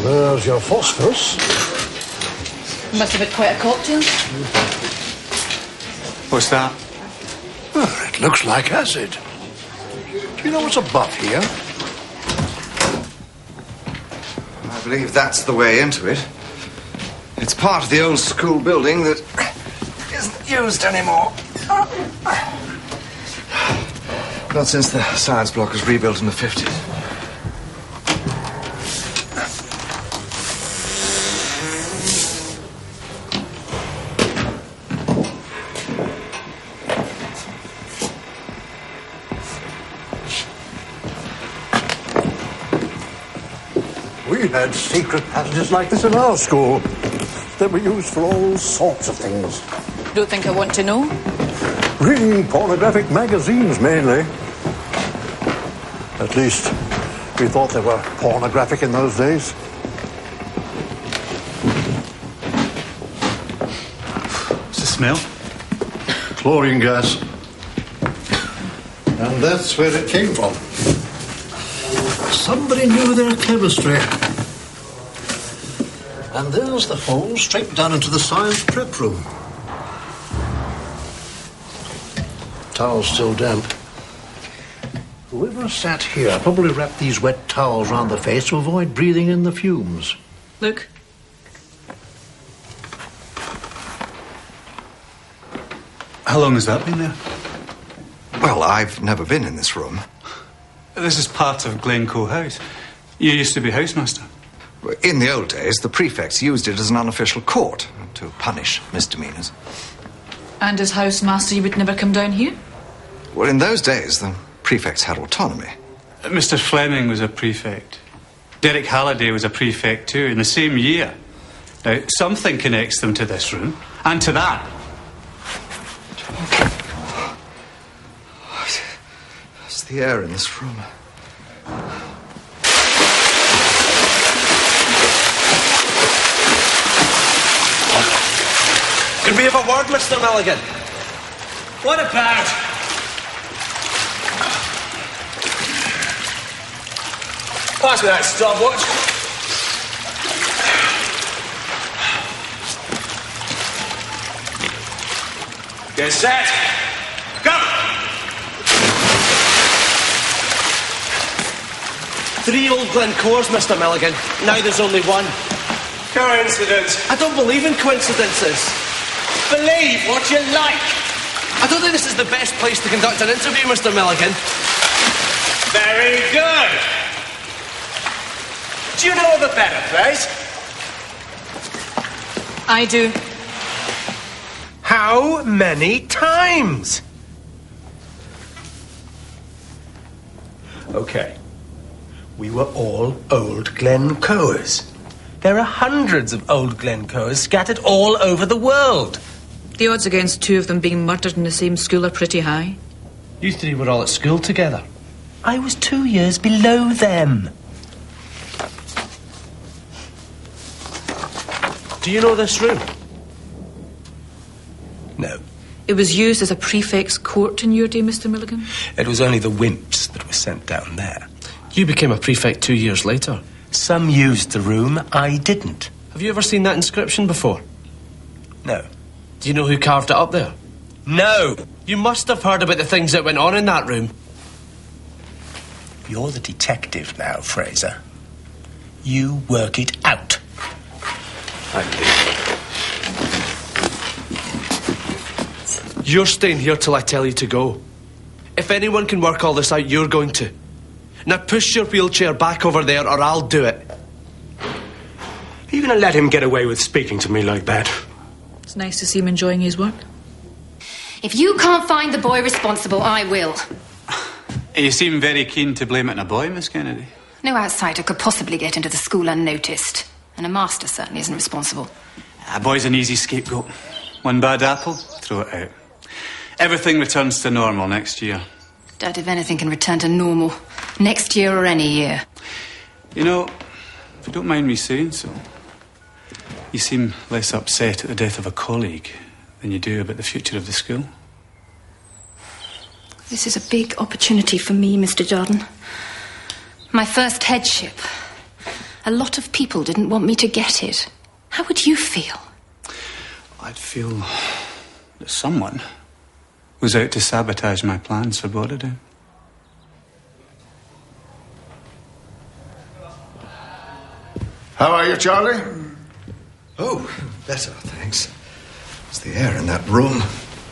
There's your phosphorus. Must have had quite a cocktail. What's that? Oh, it looks like acid. Do you know what's above here? I believe that's the way into it. It's part of the old school building that isn't used anymore. Not since the science block was rebuilt in the 50s. We had secret passages like this in our school. They were used for all sorts of things. Don't think I want to know. Reading pornographic magazines, mainly. At least, we thought they were pornographic in those days. What's the smell? Chlorine gas. And that's where it came from. Somebody knew their chemistry. And there's the hole straight down into the science prep room. Towel's still damp. Whoever sat here probably wrapped these wet towels round the face to avoid breathing in the fumes. Look. How long has that been there? Well, I've never been in this room. This is part of Glencoe House. You used to be housemaster. In the old days, the prefects used it as an unofficial court to punish misdemeanors. And as housemaster, you would never come down here? Well, in those days, the prefects had autonomy. Mr. Fleming was a prefect. Derek Halliday was a prefect too, in the same year. Now, something connects them to this room, and to that. It's the air in this room. Could we have a word, Mr. Milligan? What about? Pass me that stopwatch. Get set. Go! 3 old Glencore's, Mr. Milligan. Now there's only one. Coincidence. I don't believe in coincidences. Believe what you like. I don't think this is the best place to conduct an interview, Mr. Milligan. Very good. Do you know of a better place? I do. How many times? Okay. We were all old Glencoers. There are hundreds of old Glencoers scattered all over the world. The odds against 2 of them being murdered in the same school are pretty high. You 3 were all at school together. I was 2 years below them. Do you know this room? No. It was used as a prefect's court in your day, Mr. Milligan? It was only the wimps that were sent down there. You became a prefect 2 years later. Some used the room, I didn't. Have you ever seen that inscription before? No. Do you know who carved it up there? No! You must have heard about the things that went on in that room. You're the detective now, Fraser. You work it out. Thank you. You're staying here till I tell you to go. If anyone can work all this out, you're going to. Now push your wheelchair back over there or I'll do it. Are you going to let him get away with speaking to me like that? It's nice to see him enjoying his work. If you can't find the boy responsible, I will. You seem very keen to blame it on a boy, Miss Kennedy. No outsider could possibly get into the school unnoticed. And a master certainly isn't responsible. A boy's an easy scapegoat. One bad apple, throw it out. Everything returns to normal next year. Doubt if anything can return to normal. Next year or any year. You know, if you don't mind me saying so, you seem less upset at the death of a colleague than you do about the future of the school. This is a big opportunity for me, Mr. Jardine. My first headship. A lot of people didn't want me to get it. How would you feel? I'd feel that someone was out to sabotage my plans for Bodedown. How are you, Charlie? Oh, better, thanks. It's the air in that room.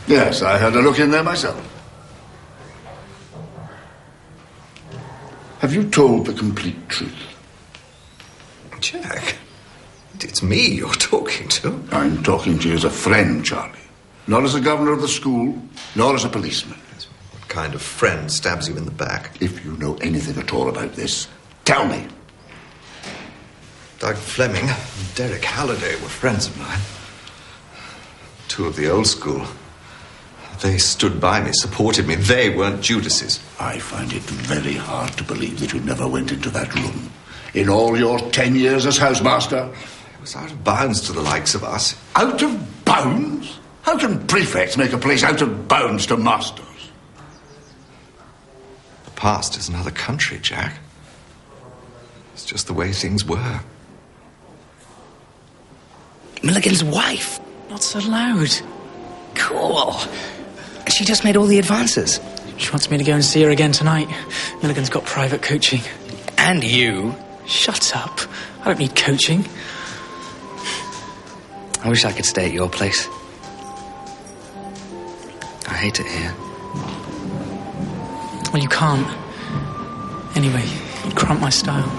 Yes, I had a look in there myself. Have you told the complete truth? Jack, it's me you're talking to. I'm talking to you as a friend, Charlie. Not as a governor of the school, nor as a policeman. What kind of friend stabs you in the back? If you know anything at all about this, tell me. Doug Fleming and Derek Halliday were friends of mine. Two of the old school. They stood by me, supported me. They weren't Judases. I find it very hard to believe that you never went into that room. In all your 10 years as housemaster. It was out of bounds to the likes of us. Out of bounds? How can prefects make a place out of bounds to masters? The past is another country, Jack. It's just the way things were. Milligan's wife. Not so loud. Cool. She just made all the advances. She wants me to go and see her again tonight. Milligan's got private coaching. And you. Shut up. I don't need coaching. I wish I could stay at your place. I hate it here. Well, you can't. Anyway, you cramp my style.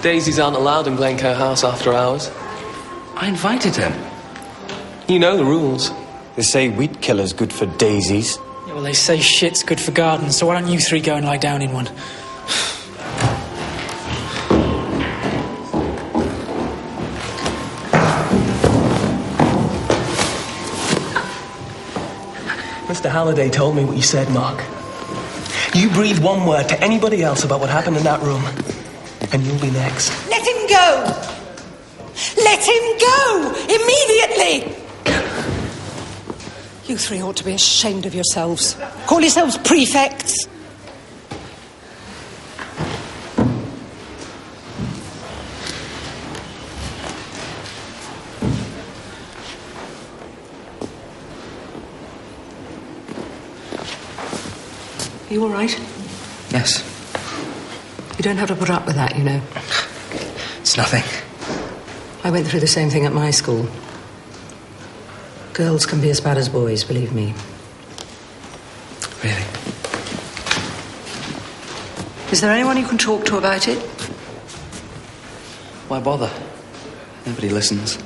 Daisies aren't allowed in Glencoe House after hours. I invited him. You know the rules. They say weed killer's good for daisies. Yeah, well, they say shit's good for gardens, so why don't you three go and lie down in one? Mr. Halliday told me what you said, Mark. You breathe one word to anybody else about what happened in that room, and you'll be next. Let him go! Let him go! Immediately! You three ought to be ashamed of yourselves. Call yourselves prefects. Are you all right? Yes. You don't have to put up with that, you know. It's nothing. I went through the same thing at my school. Girls can be as bad as boys, believe me. Really? Is there anyone you can talk to about it? Why bother? Nobody listens.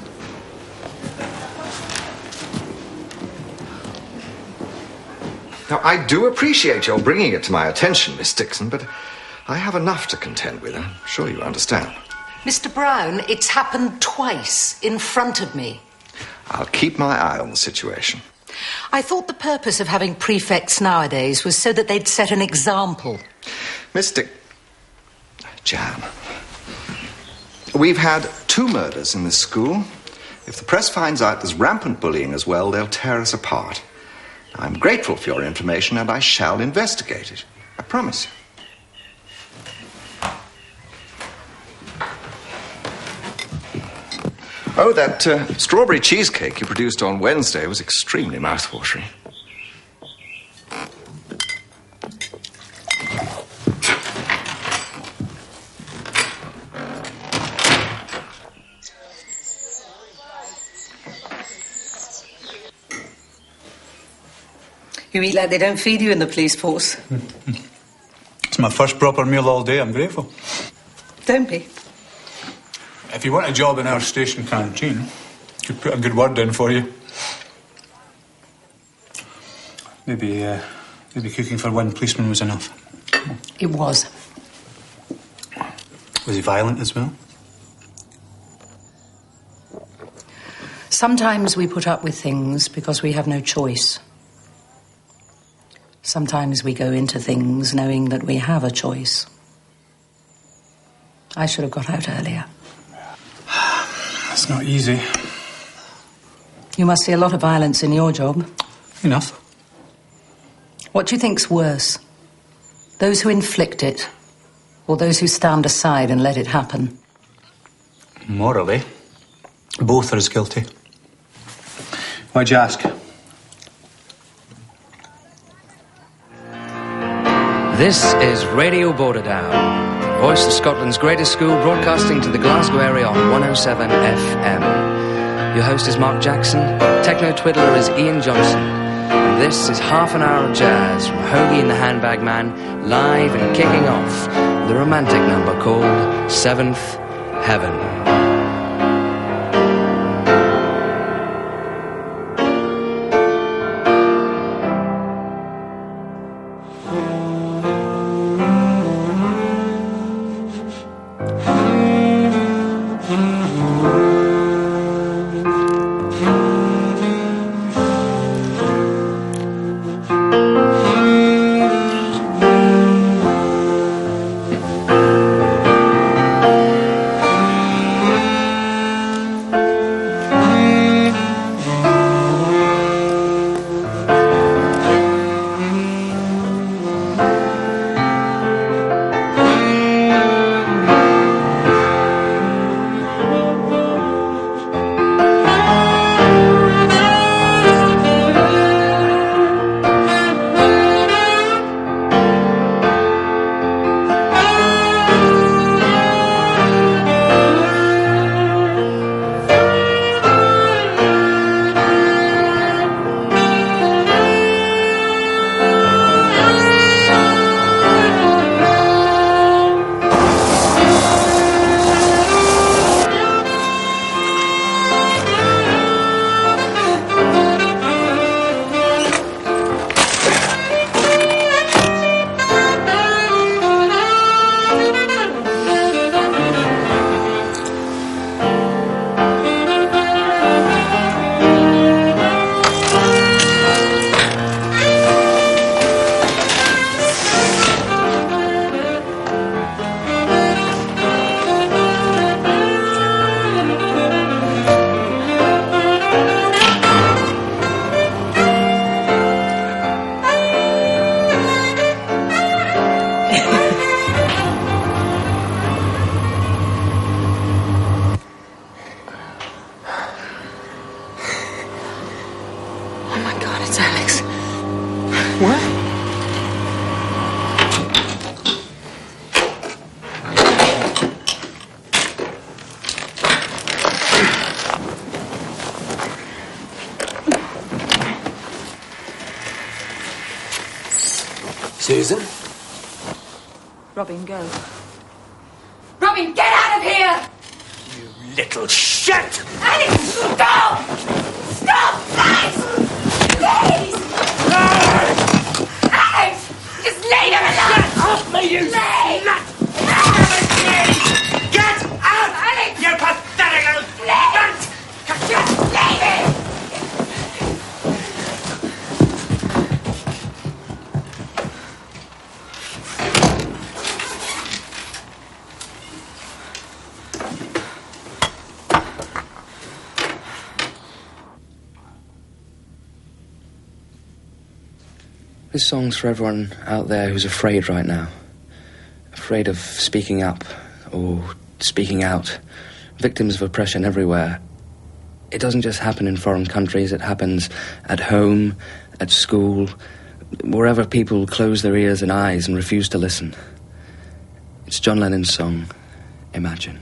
Now, I do appreciate your bringing it to my attention, Miss Dixon, but I have enough to contend with. I'm sure you understand. Mr. Brown, it's happened twice in front of me. I'll keep my eye on the situation. I thought the purpose of having prefects nowadays was so that they'd set an example. Miss Dixon... Jan. We've had 2 murders in this school. If the press finds out there's rampant bullying as well, they'll tear us apart. I'm grateful for your information, and I shall investigate it. I promise you. Oh, that strawberry cheesecake you produced on Wednesday was extremely mouthwatering. You eat like they don't feed you in the police force. It's my first proper meal all day. I'm grateful. Don't be. If you want a job in our station canteen, I could put a good word in for you. Maybe cooking for one policeman was enough. It was. Was he violent as well? Sometimes we put up with things because we have no choice. Sometimes we go into things knowing that we have a choice. I should have got out earlier. It's not easy. You must see a lot of violence in your job. Enough. What do you think's worse? Those who inflict it, or those who stand aside and let it happen? Morally, both are as guilty. Why'd you ask? This is Radio Borderdown, the voice of Scotland's greatest school, broadcasting to the Glasgow area on 107 FM. Your host is Mark Jackson, techno-twiddler is Ian Johnson, and this is half an hour of jazz from Hoagie and the Handbag Man, live and kicking off with a romantic number called Seventh Heaven. Susan? Robin, go. Robin, get out of here! You little shit! Alex, stop! Stop, please! Please! Alex! Just leave him alone! Get off me, you slut! Get out! Alex! You pathetic little slut! Just leave him! This song's for everyone out there who's afraid right now. Afraid of speaking up or speaking out. Victims of oppression everywhere. It doesn't just happen in foreign countries, it happens at home, at school, wherever people close their ears and eyes and refuse to listen. It's John Lennon's song, Imagine.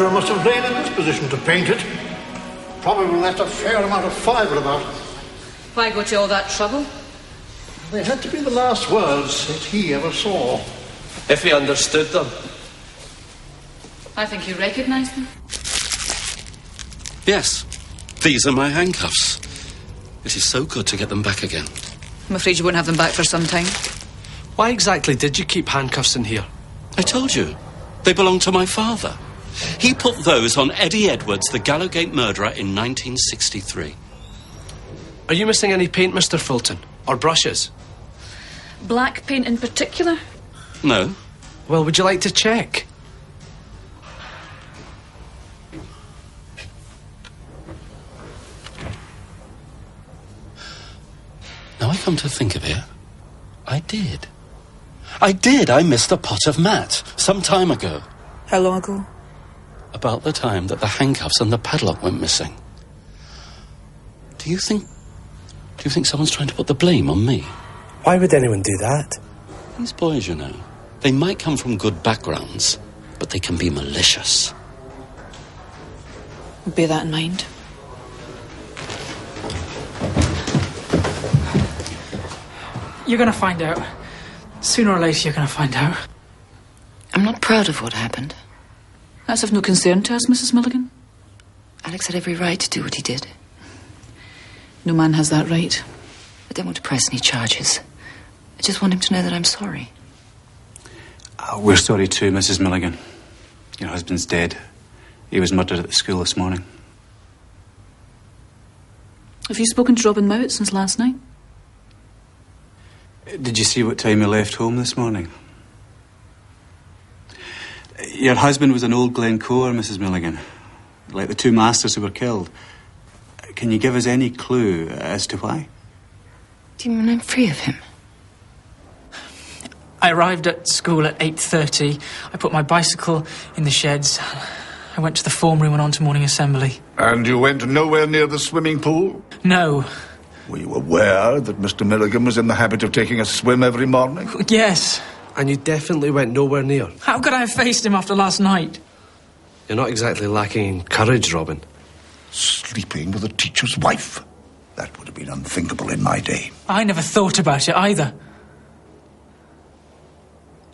Must have lain in this position to paint it. Probably left a fair amount of fibre about. Why go to all that trouble? They had to be the last words that he ever saw. If he understood them. I think you recognised them. Yes, these are my handcuffs. It is so good to get them back again. I'm afraid you won't have them back for some time. Why exactly did you keep handcuffs in here? I told you. They belong to my father. He put those on Eddie Edwards, the Gallowgate murderer, in 1963. Are you missing any paint, Mr. Fulton? Or brushes? Black paint in particular? No. Well, would you like to check? Now I come to think of it, I did. I missed a pot of mat some time ago. How long ago? About the time that the handcuffs and the padlock went missing. Do you think someone's trying to put the blame on me? Why would anyone do that? These boys, you know, they might come from good backgrounds, but they can be malicious. We'll bear that in mind. You're gonna find out. Sooner or later, you're gonna find out. I'm not proud of what happened. That's of no concern to us, Mrs. Milligan. Alex had every right to do what he did. No man has that right. I don't want to press any charges. I just want him to know that I'm sorry. We're sorry too, Mrs. Milligan. Your husband's dead. He was murdered at the school this morning. Have you spoken to Robin Mowat since last night? Did you see what time he left home this morning? Your husband was an old Glencoe, Mrs. Milligan. Like the two masters who were killed. Can you give us any clue as to why? Do you mean I'm free of him? I arrived at school at 8:30. I put my bicycle in the sheds. I went to the form room and on to morning assembly. And you went nowhere near the swimming pool? No. Were you aware that Mr. Milligan was in the habit of taking a swim every morning? Yes. And you definitely went nowhere near? How could I have faced him after last night? You're not exactly lacking in courage, Robin. Sleeping with a teacher's wife. That would have been unthinkable in my day. I never thought about it either.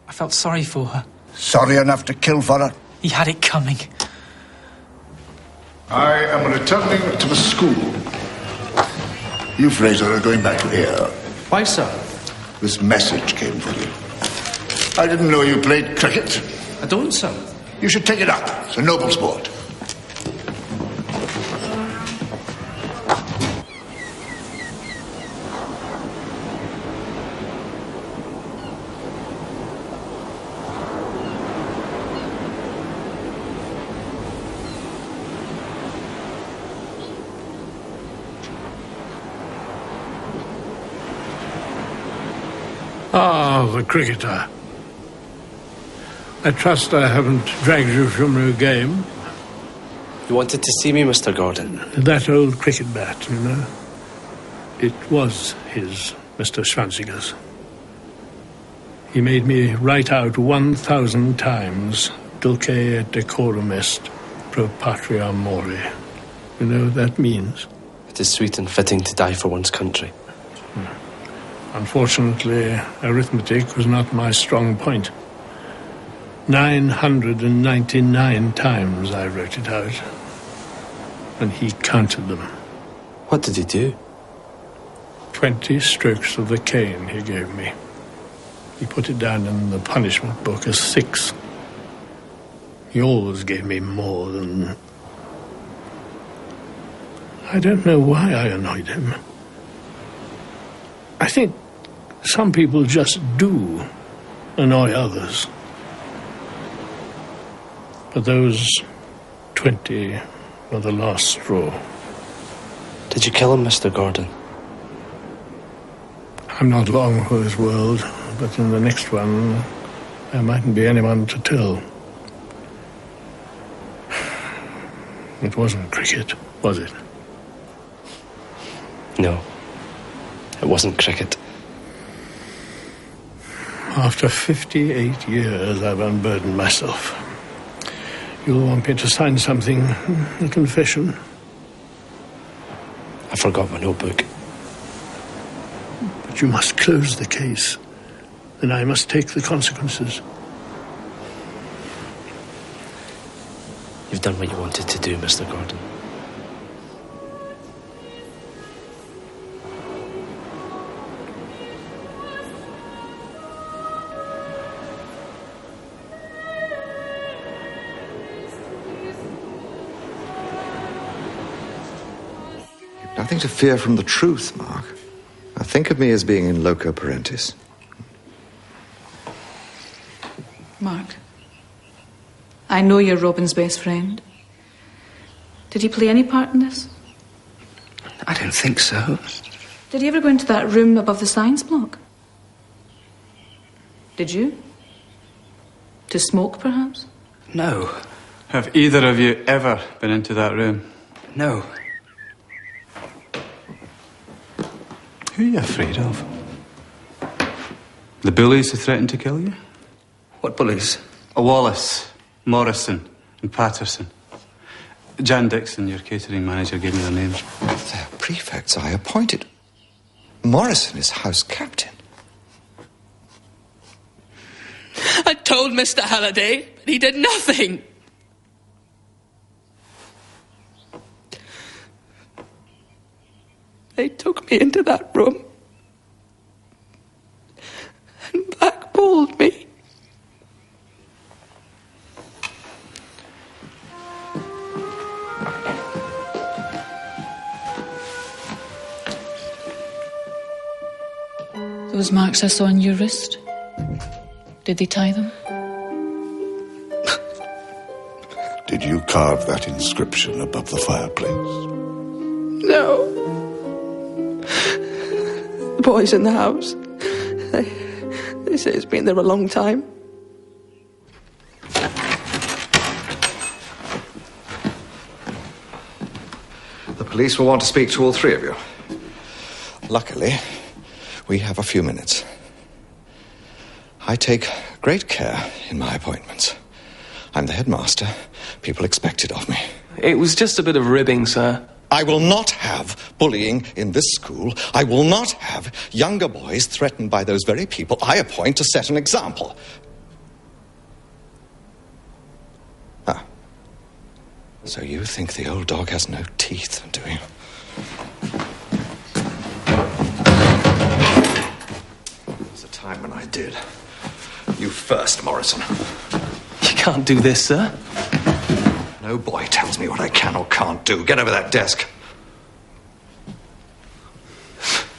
I felt sorry for her. Sorry enough to kill for her? He had it coming. I am returning to the school. You, Fraser, are going back to here. Why, sir? This message came for you. I didn't know you played cricket. I don't, sir. You should take it up. It's a noble sport. Ah, the cricketer. I trust I haven't dragged you from your game. You wanted to see me, Mr. Gordon? That old cricket bat, you know. It was his, Mr. Schwanziger's. He made me write out 1,000 times, Dulce et decorum est, pro patria mori. You know what that means? It is sweet and fitting to die for one's country. Unfortunately, arithmetic was not my strong point. 999 times I wrote it out. And he counted them. What did he do? 20 strokes of the cane he gave me. He put it down in the punishment book as 6. He always gave me more than... I don't know why I annoyed him. I think some people just do annoy others. But those 20 were the last straw. Did you kill him, Mr. Gordon? I'm not long for this world, but in the next one, there mightn't be anyone to tell. It wasn't cricket, was it? No. It wasn't cricket. After 58 years, I've unburdened myself. You'll want me to sign something, a confession. I forgot my notebook. But you must close the case, and I must take the consequences. You've done what you wanted to do, Mr. Gordon. Nothing to fear from the truth, Mark. Now think of me as being in loco parentis. Mark, I know you're Robin's best friend. Did he play any part in this? I don't think so. Did he ever go into that room above the science block? Did you? To smoke, perhaps? No. Have either of you ever been into that room? No. Who are you afraid of? The bullies who threatened to kill you? What bullies? Wallace, Morrison, and Patterson. Jan Dixon, your catering manager, gave me their names. They're prefects I appointed. Morrison is house captain. I told Mr. Halliday, but he did nothing. They took me into that room and blackballed me. Those marks I saw on your wrist, did they tie them? Did you carve that inscription above the fireplace? No. The boys in the house, They say it's been there a long time. The police will want to speak to all three of you. Luckily, we have a few minutes. I take great care in my appointments. I'm the headmaster. People expect it of me. It was just a bit of ribbing, sir. I will not have bullying in this school. I will not have younger boys threatened by those very people I appoint to set an example. Ah. So you think the old dog has no teeth, do you? There was a time when I did. You first, Morrison. You can't do this, sir. No boy tells me what I can or can't do. Get over that desk.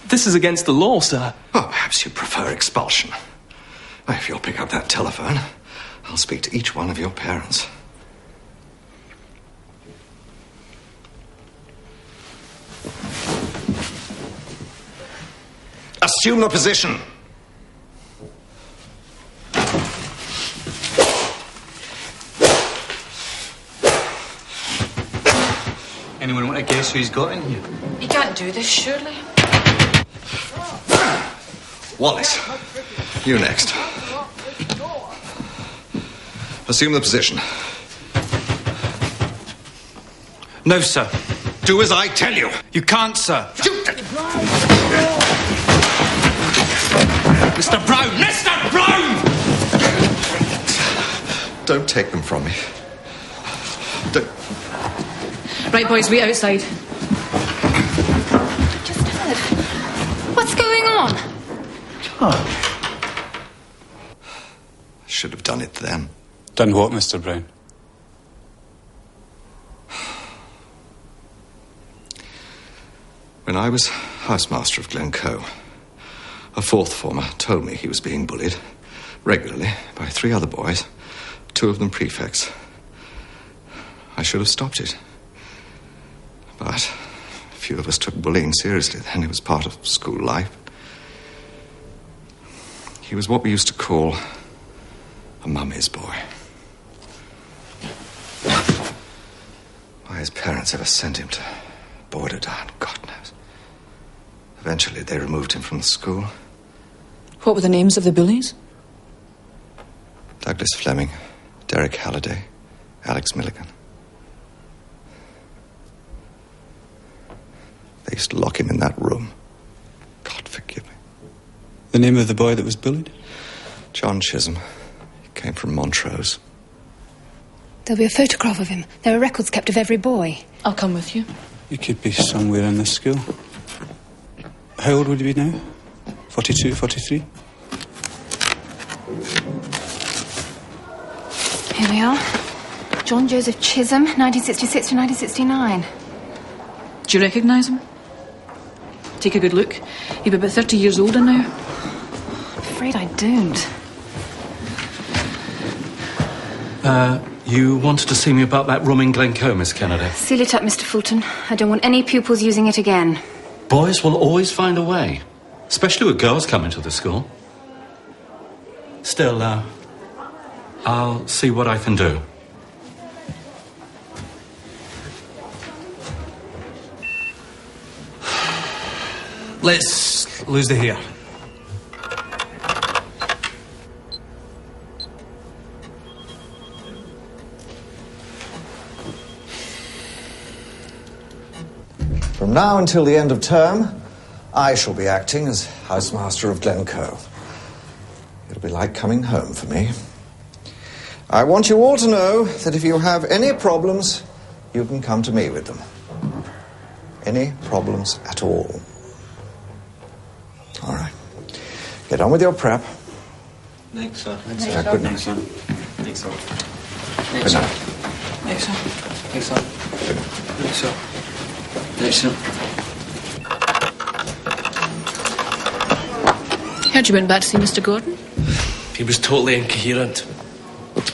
This is against the law, sir. Oh, perhaps you prefer expulsion. Well, if you'll pick up that telephone, I'll speak to each one of your parents. Assume the position. Anyone want to guess who he's got in here? You can't do this, surely. Wallace, you next. Assume the position. No, sir. Do as I tell you. You can't, sir. Shoot it! Mr. Brown! Mr. Brown! Don't take them from me. Don't... Right, boys, wait outside. What's going on? I should have done it then. Done what, Mr. Brown? When I was housemaster of Glencoe, a fourth former told me he was being bullied regularly by 3 other boys, 2 of them prefects. I should have stopped it. But few of us took bullying seriously then. It was part of school life. He was what we used to call a mummy's boy. Why his parents ever sent him to border down, God knows. Eventually they removed him from the school. What were the names of the bullies? Douglas Fleming, Derek Halliday, Alex Milligan. They used to lock him in that room. God forgive me. The name of the boy that was bullied? John Chisholm. He came from Montrose. There'll be a photograph of him. There are records kept of every boy. I'll come with you. You could be somewhere in this school. How old would you be now? 42, 43? Here we are. John Joseph Chisholm, 1966 to 1969. Do you recognise him? Take a good look. He'll be about 30 years older now. I'm afraid I don't. You wanted to see me about that room in Glencoe, Miss Kennedy? Seal it up, Mr. Fulton. I don't want any pupils using it again. Boys will always find a way, especially with girls coming to the school. Still, I'll see what I can do. Let's lose the hair. From now until the end of term, I shall be acting as housemaster of Glencoe. It'll be like coming home for me. I want you all to know that if you have any problems, you can come to me with them. Any problems at all. All right. Get on with your prep. Thanks, sir. Thanks, sir. Good night. Thanks, sir. Good night. Thanks, sir. Thanks, sir. Thanks, sir. Thanks, sir. Heard you went back to see Mr. Gordon? He was totally incoherent.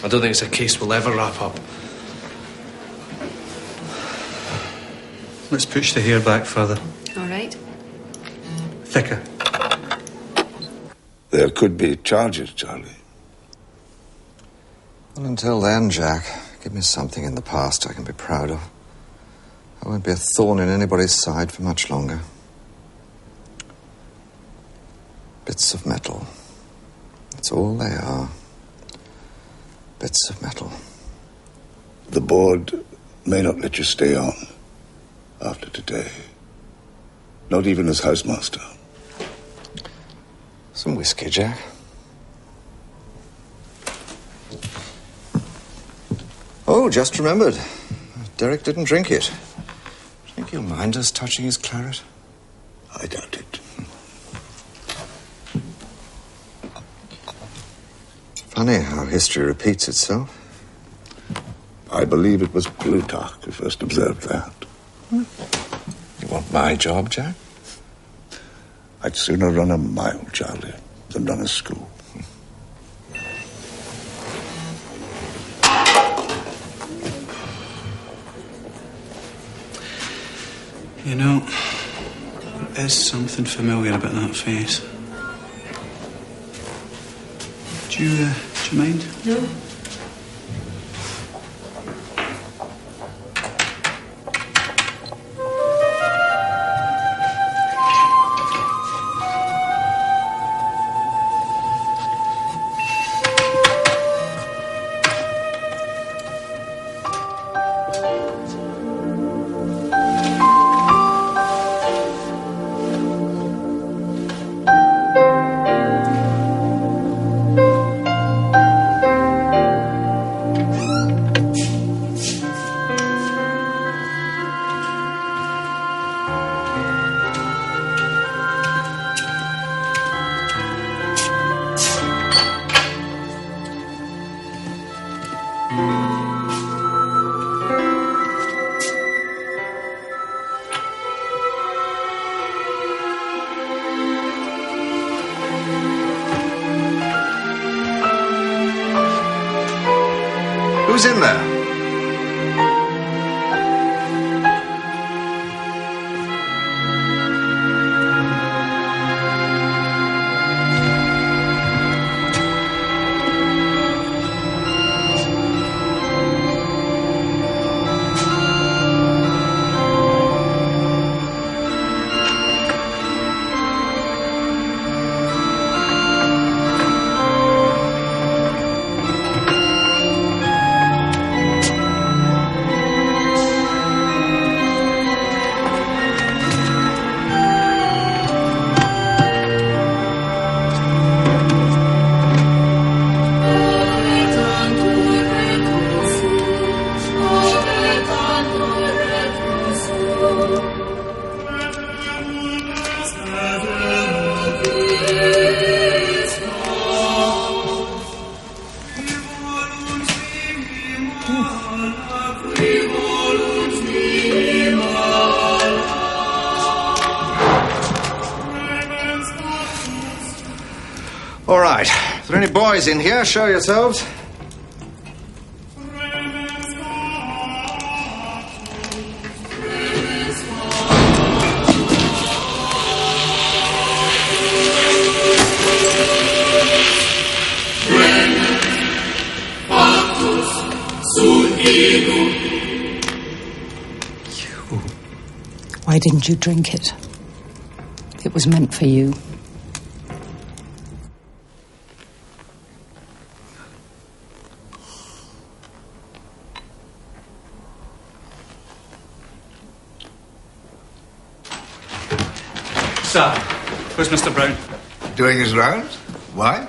I don't think it's a case we'll ever wrap up. Let's push the hair back further. All right. Thicker. There could be charges, Charlie. Well, until then, Jack, give me something in the past I can be proud of. I won't be a thorn in anybody's side for much longer. Bits of metal. That's all they are. Bits of metal. The board may not let you stay on after today. Not even as housemaster. Some whiskey, Jack. Oh, just remembered. Derek didn't drink it. Think he'll mind us touching his claret? I doubt it. Funny how history repeats itself. I believe it was Plutarch who first observed that. You want my job, Jack? I'd sooner run a mile, Charlie, than run a school. You know, there's something familiar about that face. Do you mind? No. Who's in there? All right. If there are any boys in here, show yourselves. Why didn't you drink it? It was meant for you. Sir, where's Mr. Brown? Doing his rounds? Why?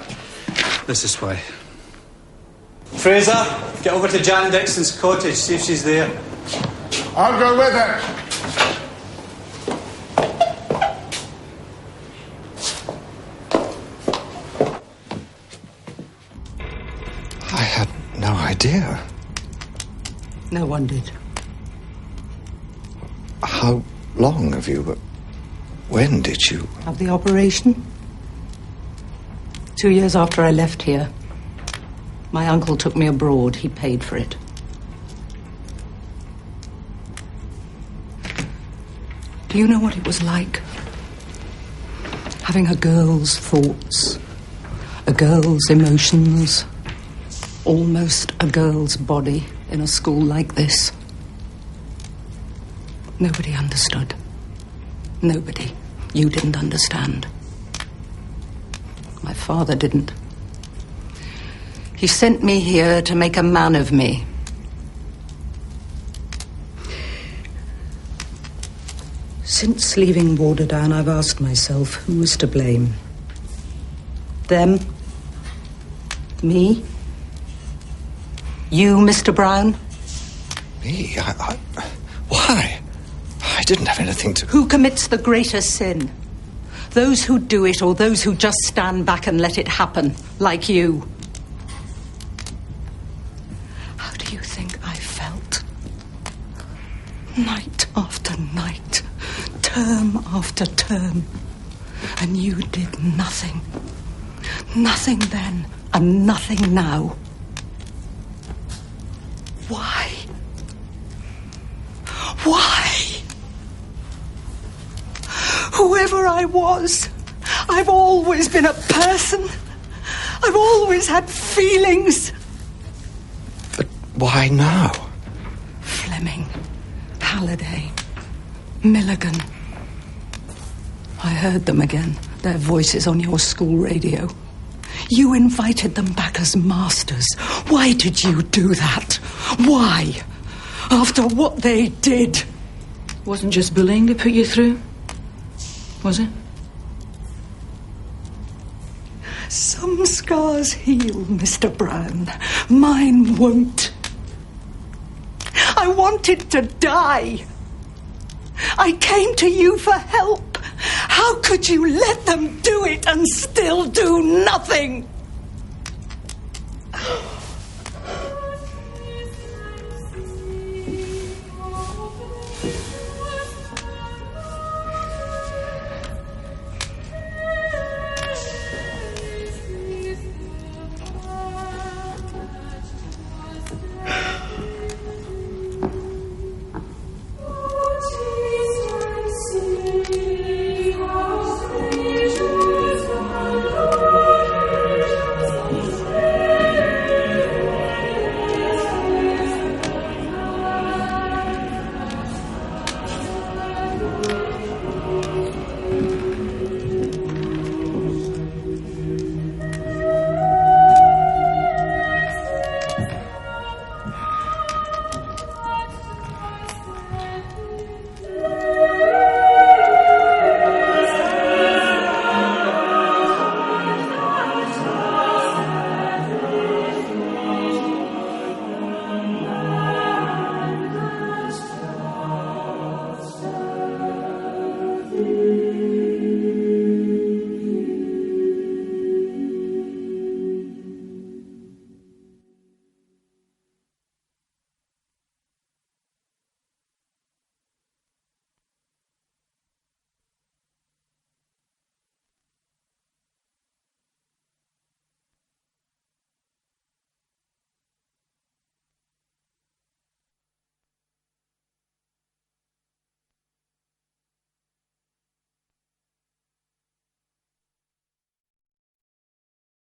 This is why. Fraser, get over to Jan Dixon's cottage, see if she's there. I'll go with her. I had no idea. No one did. How long have you... When did you... Have the operation? 2 years after I left here. My uncle took me abroad. He paid for it. Do you know what it was like? Having a girl's thoughts, girl's emotions, almost a girl's body in a school like this. Nobody understood. Nobody. You didn't understand. My father didn't. He sent me here to make a man of me. Since leaving Waterdown, I've asked myself who was to blame. Them? Me? You, Mr. Brown? Me? Why? I didn't have anything to... Who commits the greater sin? Those who do it, or those who just stand back and let it happen, like you? How do you think I felt? Night after night, term after term. And you did nothing. Nothing then, and nothing now. Why? Why? Whoever I was, I've always been a person. I've always had feelings. But why now? Fleming, Halliday, Milligan. I heard them again, their voices on your school radio. You invited them back as masters. Why did you do that? Why? After what they did. Wasn't just bullying they put you through, was it? Some scars heal, Mr. Brown. Mine won't. I wanted to die. I came to you for help. How could you let them do it and still do nothing?